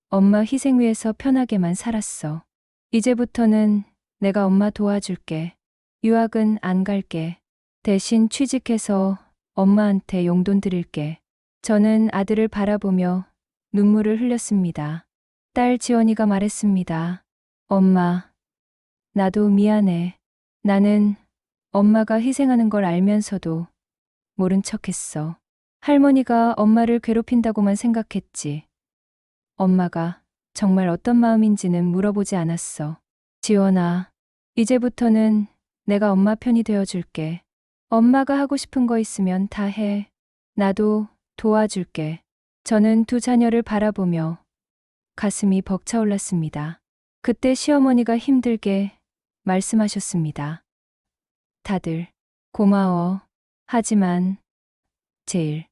엄마 희생 위해서 편하게만 살았어. 이제부터는 내가 엄마 도와줄게. 유학은 안 갈게. 대신 취직해서 엄마한테 용돈 드릴게. 저는 아들을 바라보며 눈물을 흘렸습니다. 딸 지원이가 말했습니다. 엄마, 나도 미안해. 나는 엄마가 희생하는 걸 알면서도 모른 척했어. 할머니가 엄마를 괴롭힌다고만 생각했지. 엄마가 정말 어떤 마음인지는 물어보지 않았어. 지원아, 이제부터는 내가 엄마 편이 되어줄게. 엄마가 하고 싶은 거 있으면 다 해. 나도 도와줄게. 저는 두 자녀를 바라보며 가슴이 벅차올랐습니다. 그때 시어머니가 힘들게 말씀하셨습니다. 다들 고마워. 하지만 제일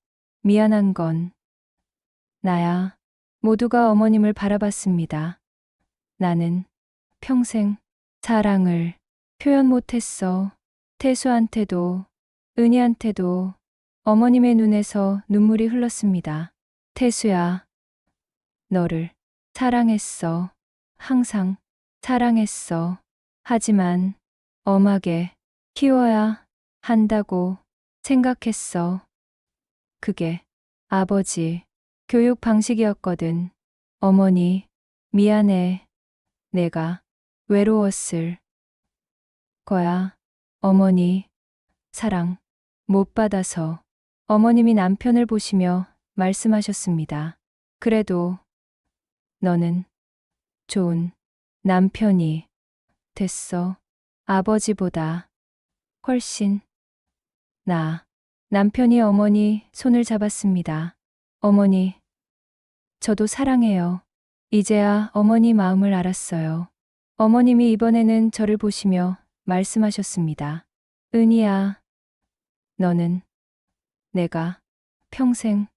미안한 건 나야. 모두가 어머님을 바라봤습니다. 나는 평생 사랑을 표현 못했어. 태수한테도 은희한테도 어머님의 눈에서 눈물이 흘렀습니다. 태수야, 너를 사랑했어. 항상 사랑했어. 하지만 엄하게 키워야 한다고 생각했어. 그게 아버지 교육 방식이었거든. 어머니, 미안해. 내가 외로웠을 거야. 어머니, 사랑 못 받아서. 어머님이 남편을 보시며 말씀하셨습니다. 그래도 너는 좋은 남편이 됐어. 아버지보다 훨씬 남편이 어머니 손을 잡았습니다. 어머니, 저도 사랑해요. 이제야 어머니 마음을 알았어요. 어머님이 이번에는 저를 보시며 말씀하셨습니다. 은희야, 너는 내가 평생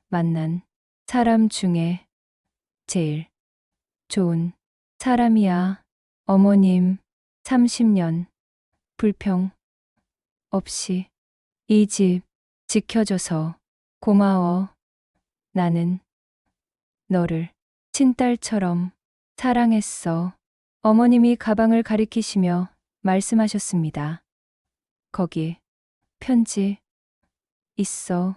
만난 사람 중에 제일 좋은 사람이야. 어머님, 30년 불평 없이 이 집 지켜줘서 고마워. 나는 너를 친딸처럼 사랑했어. 어머님이 가방을 가리키시며 말씀하셨습니다. 거기 편지 있어.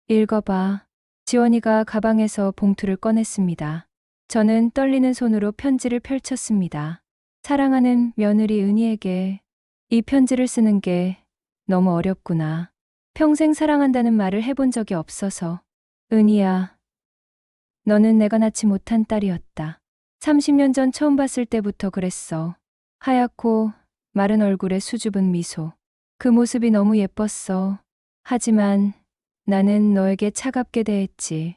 읽어봐. 지원이가 가방에서 봉투를 꺼냈습니다. 저는 떨리는 손으로 편지를 펼쳤습니다. 사랑하는 며느리 은희에게 이 편지를 쓰는 게 너무 어렵구나. 평생 사랑한다는 말을 해본 적이 없어서. 은희야, 너는 내가 낳지 못한 딸이었다. 30년 전 처음 봤을 때부터 그랬어. 하얗고 마른 얼굴에 수줍은 미소. 그 모습이 너무 예뻤어. 하지만 나는 너에게 차갑게 대했지.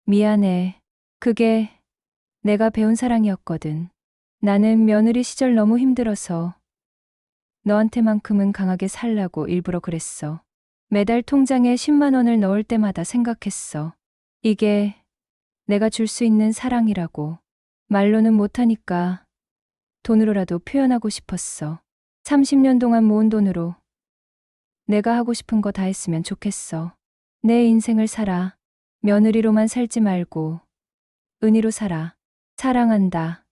미안해. 그게 내가 배운 사랑이었거든. 나는 며느리 시절 너무 힘들어서 너한테만큼은 강하게 살라고 일부러 그랬어. 매달 통장에 10만 원을 넣을 때마다 생각했어. 이게 내가 줄 수 있는 사랑이라고. 말로는 못하니까 돈으로라도 표현하고 싶었어. 30년 동안 모은 돈으로 내가 하고 싶은 거 다 했으면 좋겠어. 내 인생을 살아. 며느리로만 살지 말고 은희로 살아. 사랑한다.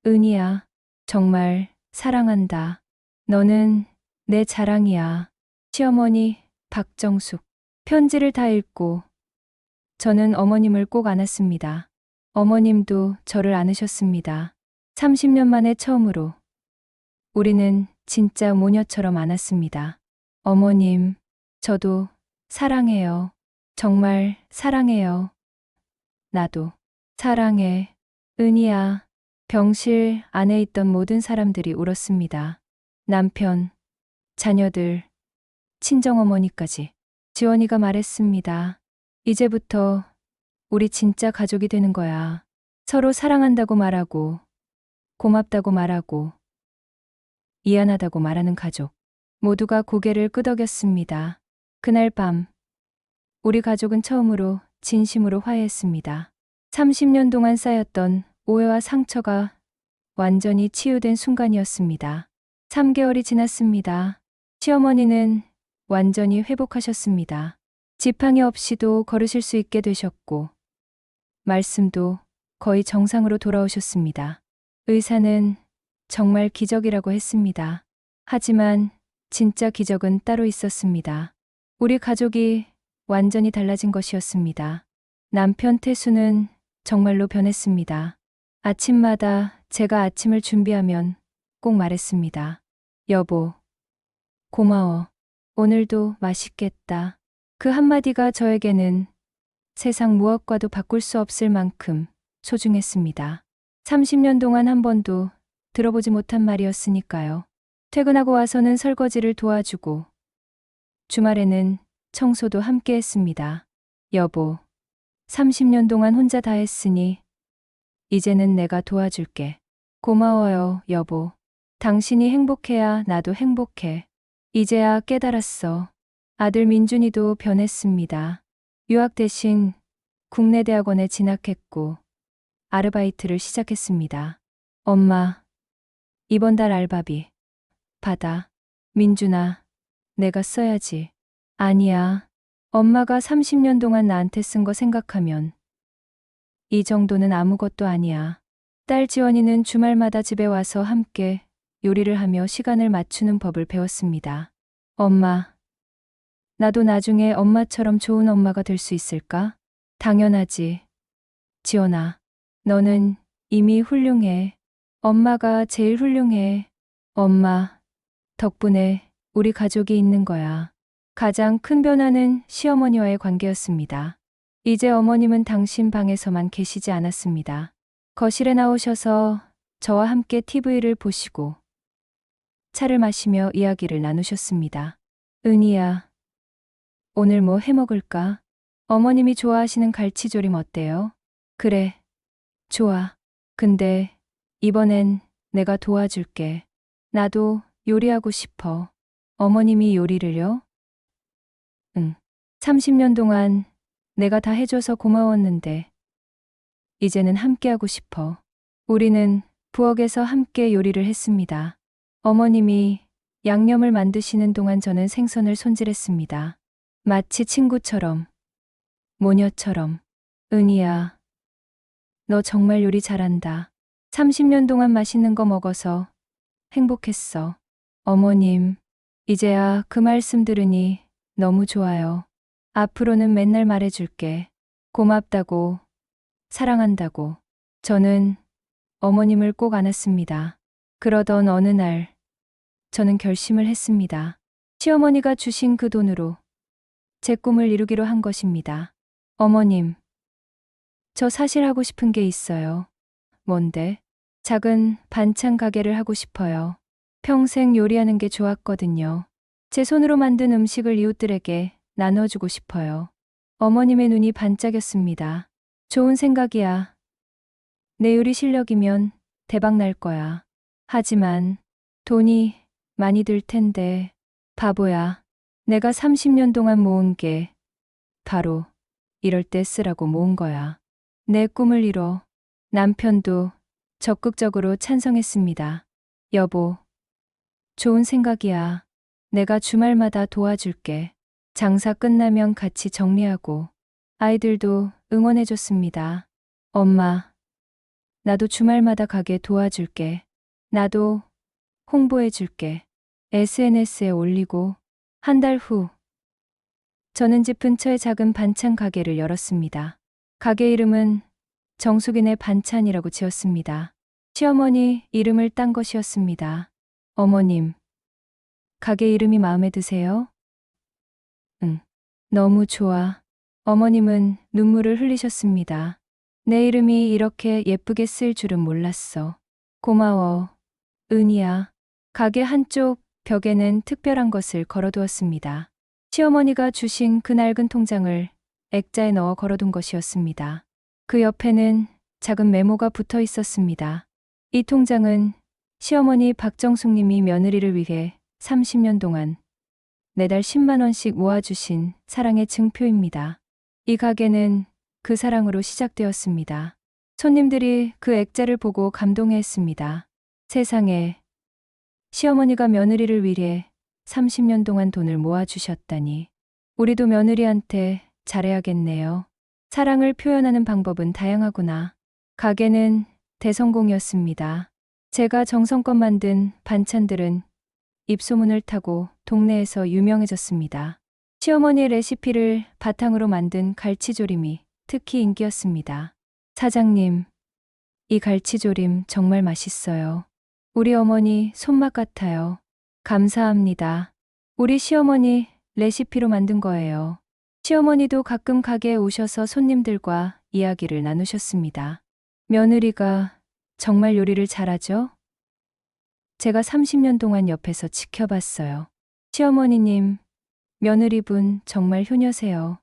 은희야. 정말 사랑한다. 너는 내 자랑이야. 시어머니 박정숙. 편지를 다 읽고 저는 어머님을 꼭 안았습니다. 어머님도 저를 안으셨습니다. 30년 만에 처음으로 우리는 진짜 모녀처럼 안았습니다. 어머님, 저도 사랑해요. 정말 사랑해요. 나도 사랑해. 은희야. 병실 안에 있던 모든 사람들이 울었습니다. 남편, 자녀들, 친정어머니까지. 지원이가 말했습니다. 이제부터 우리 진짜 가족이 되는 거야. 서로 사랑한다고 말하고, 고맙다고 말하고, 미안하다고 말하는 가족. 모두가 고개를 끄덕였습니다. 그날 밤, 우리 가족은 처음으로 진심으로 화해했습니다. 30년 동안 쌓였던 오해와 상처가 완전히 치유된 순간이었습니다. 3개월이 지났습니다. 시어머니는 완전히 회복하셨습니다. 지팡이 없이도 걸으실 수 있게 되셨고, 말씀도 거의 정상으로 돌아오셨습니다. 의사는 정말 기적이라고 했습니다. 하지만 진짜 기적은 따로 있었습니다. 우리 가족이 완전히 달라진 것이었습니다. 남편 태수는 정말로 변했습니다. 아침마다 제가 아침을 준비하면 꼭 말했습니다. 여보, 고마워. 오늘도 맛있겠다. 그 한마디가 저에게는 세상 무엇과도 바꿀 수 없을 만큼 소중했습니다. 30년 동안 한 번도 들어보지 못한 말이었으니까요. 퇴근하고 와서는 설거지를 도와주고 주말에는 청소도 함께 했습니다. 여보, 30년 동안 혼자 다 했으니 이제는 내가 도와줄게. 고마워요, 여보. 당신이 행복해야 나도 행복해. 이제야 깨달았어. 아들 민준이도 변했습니다. 유학 대신 국내 대학원에 진학했고 아르바이트를 시작했습니다. 엄마, 이번 달 알바비 받아. 민준아, 내가 써야지. 아니야. 엄마가 30년 동안 나한테 쓴 거 생각하면 이 정도는 아무것도 아니야. 딸 지원이는 주말마다 집에 와서 함께 요리를 하며 시간을 맞추는 법을 배웠습니다. 엄마, 나도 나중에 엄마처럼 좋은 엄마가 될 수 있을까? 당연하지. 지원아, 너는 이미 훌륭해. 엄마가 제일 훌륭해. 엄마, 덕분에 우리 가족이 있는 거야. 가장 큰 변화는 시어머니와의 관계였습니다. 이제 어머님은 당신 방에서만 계시지 않았습니다. 거실에 나오셔서 저와 함께 TV를 보시고 차를 마시며 이야기를 나누셨습니다. 은희야, 오늘 뭐 해 먹을까? 어머님이 좋아하시는 갈치조림 어때요? 그래, 좋아. 근데 이번엔 내가 도와줄게. 나도 요리하고 싶어. 어머님이 요리를요? 응. 30년 동안 내가 다 해줘서 고마웠는데 이제는 함께하고 싶어. 우리는 부엌에서 함께 요리를 했습니다. 어머님이 양념을 만드시는 동안 저는 생선을 손질했습니다. 마치 친구처럼, 모녀처럼. 은희야, 너 정말 요리 잘한다. 30년 동안 맛있는 거 먹어서 행복했어. 어머님, 이제야 그 말씀 들으니 너무 좋아요. 앞으로는 맨날 말해줄게. 고맙다고, 사랑한다고. 저는 어머님을 꼭 안았습니다. 그러던 어느 날, 저는 결심을 했습니다. 시어머니가 주신 그 돈으로 제 꿈을 이루기로 한 것입니다. 어머님, 저 사실 하고 싶은 게 있어요. 뭔데? 작은 반찬 가게를 하고 싶어요. 평생 요리하는 게 좋았거든요. 제 손으로 만든 음식을 이웃들에게 나눠주고 싶어요. 어머님의 눈이 반짝였습니다. 좋은 생각이야. 내 요리 실력이면 대박 날 거야. 하지만 돈이 많이 들 텐데. 바보야. 내가 30년 동안 모은 게 바로 이럴 때 쓰라고 모은 거야. 내 꿈을 이뤄. 남편도 적극적으로 찬성했습니다. 여보, 좋은 생각이야. 내가 주말마다 도와줄게. 장사 끝나면 같이 정리하고. 아이들도 응원해줬습니다. 엄마, 나도 주말마다 가게 도와줄게. 나도 홍보해줄게. SNS에 올리고. 한 달 후, 저는 집 근처에 작은 반찬 가게를 열었습니다. 가게 이름은 정숙이네 반찬이라고 지었습니다. 시어머니 이름을 딴 것이었습니다. 어머님, 가게 이름이 마음에 드세요? 응, 너무 좋아. 어머님은 눈물을 흘리셨습니다. 내 이름이 이렇게 예쁘게 쓸 줄은 몰랐어. 고마워, 은희야. 가게 한쪽 벽에는 특별한 것을 걸어두었습니다. 시어머니가 주신 그 낡은 통장을 액자에 넣어 걸어둔 것이었습니다. 그 옆에는 작은 메모가 붙어 있었습니다. 이 통장은 시어머니 박정숙 님이 며느리를 위해 30년 동안 매달 10만 원씩 모아주신 사랑의 증표입니다. 이 가게는 그 사랑으로 시작되었습니다. 손님들이 그 액자를 보고 감동해했습니다. 세상에, 시어머니가 며느리를 위해 30년 동안 돈을 모아주셨다니. 우리도 며느리한테 잘해야겠네요. 사랑을 표현하는 방법은 다양하구나. 가게는 대성공이었습니다. 제가 정성껏 만든 반찬들은 입소문을 타고 동네에서 유명해졌습니다. 시어머니의 레시피를 바탕으로 만든 갈치조림이 특히 인기였습니다. 사장님, 이 갈치조림 정말 맛있어요. 우리 어머니 손맛 같아요. 감사합니다. 우리 시어머니 레시피로 만든 거예요. 시어머니도 가끔 가게에 오셔서 손님들과 이야기를 나누셨습니다. 며느리가 정말 요리를 잘하죠? 제가 30년 동안 옆에서 지켜봤어요. 시어머니님, 며느리분 정말 효녀세요.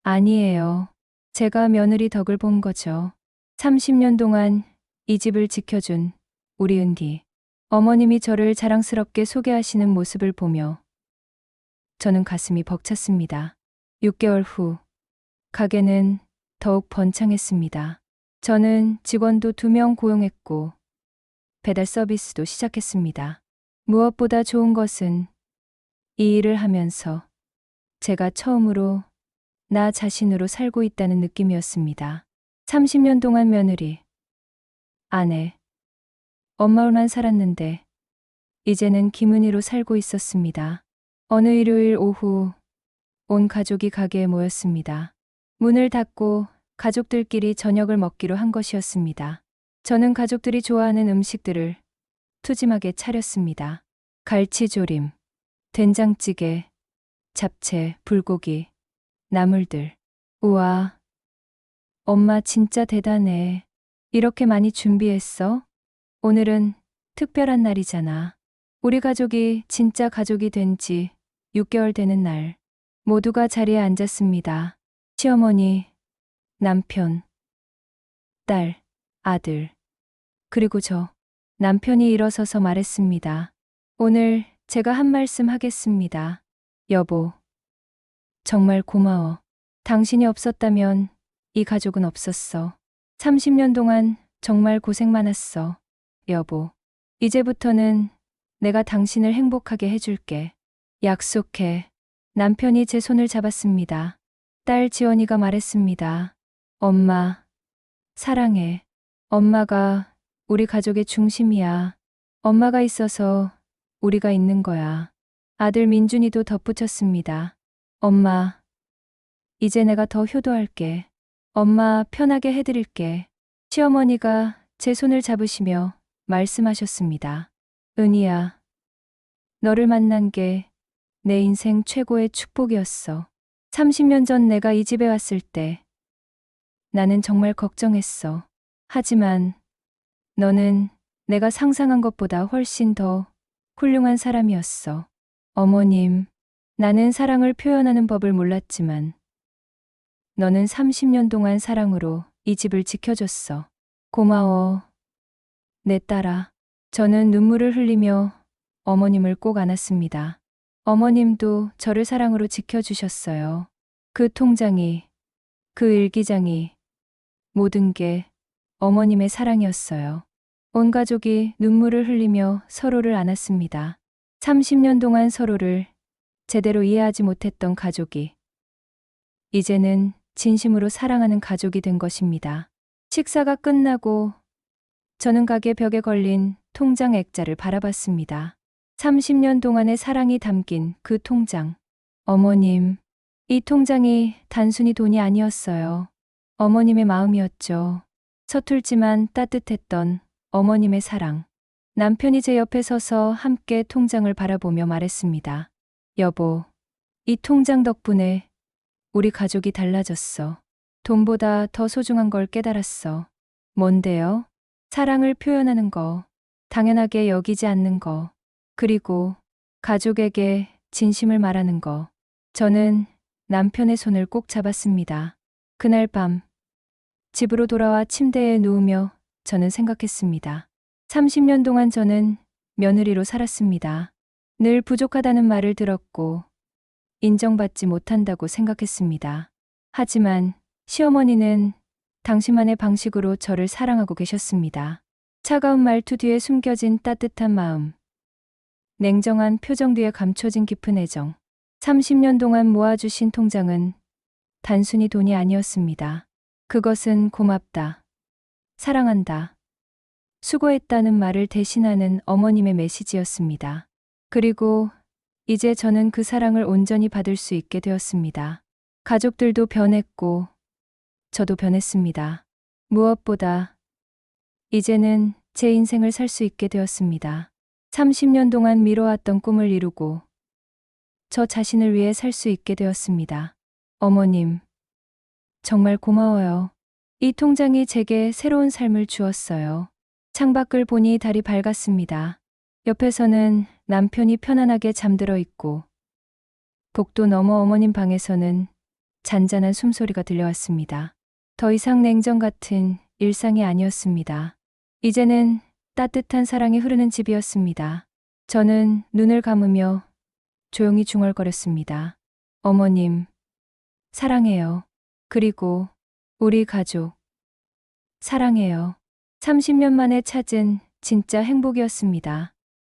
아니에요. 제가 며느리 덕을 본 거죠. 30년 동안 이 집을 지켜준 우리 은디. 어머님이 저를 자랑스럽게 소개하시는 모습을 보며 저는 가슴이 벅찼습니다. 6개월 후, 가게는 더욱 번창했습니다. 저는 직원도 2명 고용했고 배달 서비스도 시작했습니다. 무엇보다 좋은 것은 이 일을 하면서 제가 처음으로 나 자신으로 살고 있다는 느낌이었습니다. 30년 동안 며느리, 아내, 엄마로만 살았는데 이제는 김은희로 살고 있었습니다. 어느 일요일 오후 온 가족이 가게에 모였습니다. 문을 닫고 가족들끼리 저녁을 먹기로 한 것이었습니다. 저는 가족들이 좋아하는 음식들을 푸짐하게 차렸습니다. 갈치조림, 된장찌개, 잡채, 불고기, 나물들. 우와, 엄마 진짜 대단해. 이렇게 많이 준비했어? 오늘은 특별한 날이잖아. 우리 가족이 진짜 가족이 된 지 6개월 되는 날. 모두가 자리에 앉았습니다. 시어머니, 남편, 딸, 아들, 그리고 저. 남편이 일어서서 말했습니다. 오늘 제가 한 말씀 하겠습니다. 여보, 정말 고마워. 당신이 없었다면 이 가족은 없었어. 30년 동안 정말 고생 많았어. 여보, 이제부터는 내가 당신을 행복하게 해줄게. 약속해. 남편이 제 손을 잡았습니다. 딸 지원이가 말했습니다. 엄마, 사랑해. 엄마가 우리 가족의 중심이야. 엄마가 있어서 우리가 있는 거야. 아들 민준이도 덧붙였습니다. 엄마, 이제 내가 더 효도할게. 엄마 편하게 해드릴게. 시어머니가 제 손을 잡으시며 말씀하셨습니다. 은희야, 너를 만난 게 내 인생 최고의 축복이었어. 30년 전 내가 이 집에 왔을 때 나는 정말 걱정했어. 하지만 너는 내가 상상한 것보다 훨씬 더 훌륭한 사람이었어. 어머님, 나는 사랑을 표현하는 법을 몰랐지만 너는 30년 동안 사랑으로 이 집을 지켜줬어. 고마워, 내 딸아. 저는 눈물을 흘리며 어머님을 꼭 안았습니다. 어머님도 저를 사랑으로 지켜주셨어요. 그 통장이, 그 일기장이, 모든 게 어머님의 사랑이었어요. 온 가족이 눈물을 흘리며 서로를 안았습니다. 30년 동안 서로를 제대로 이해하지 못했던 가족이 이제는 진심으로 사랑하는 가족이 된 것입니다. 식사가 끝나고 저는 가게 벽에 걸린 통장 액자를 바라봤습니다. 30년 동안의 사랑이 담긴 그 통장. 어머님, 이 통장이 단순히 돈이 아니었어요. 어머님의 마음이었죠. 서툴지만 따뜻했던 어머님의 사랑. 남편이 제 옆에 서서 함께 통장을 바라보며 말했습니다. 여보, 이 통장 덕분에 우리 가족이 달라졌어. 돈보다 더 소중한 걸 깨달았어. 뭔데요? 사랑을 표현하는 거, 당연하게 여기지 않는 거, 그리고 가족에게 진심을 말하는 거. 저는 남편의 손을 꼭 잡았습니다. 그날 밤, 집으로 돌아와 침대에 누우며 저는 생각했습니다. 30년 동안 저는 며느리로 살았습니다. 늘 부족하다는 말을 들었고, 인정받지 못한다고 생각했습니다. 하지만 시어머니는 당신만의 방식으로 저를 사랑하고 계셨습니다. 차가운 말투 뒤에 숨겨진 따뜻한 마음, 냉정한 표정 뒤에 감춰진 깊은 애정. 30년 동안 모아주신 통장은 단순히 돈이 아니었습니다. 그것은 고맙다, 사랑한다, 수고했다는 말을 대신하는 어머님의 메시지였습니다. 그리고 이제 저는 그 사랑을 온전히 받을 수 있게 되었습니다. 가족들도 변했고, 저도 변했습니다. 무엇보다 이제는 제 인생을 살 수 있게 되었습니다. 30년 동안 미뤄왔던 꿈을 이루고 저 자신을 위해 살 수 있게 되었습니다. 어머님, 정말 고마워요. 이 통장이 제게 새로운 삶을 주었어요. 창밖을 보니 달이 밝았습니다. 옆에서는 남편이 편안하게 잠들어 있고, 복도 너머 어머님 방에서는 잔잔한 숨소리가 들려왔습니다. 더 이상 냉정 같은 일상이 아니었습니다. 이제는 따뜻한 사랑이 흐르는 집이었습니다. 저는 눈을 감으며 조용히 중얼거렸습니다. 어머님, 사랑해요. 그리고 우리 가족, 사랑해요. 30년 만에 찾은 진짜 행복이었습니다.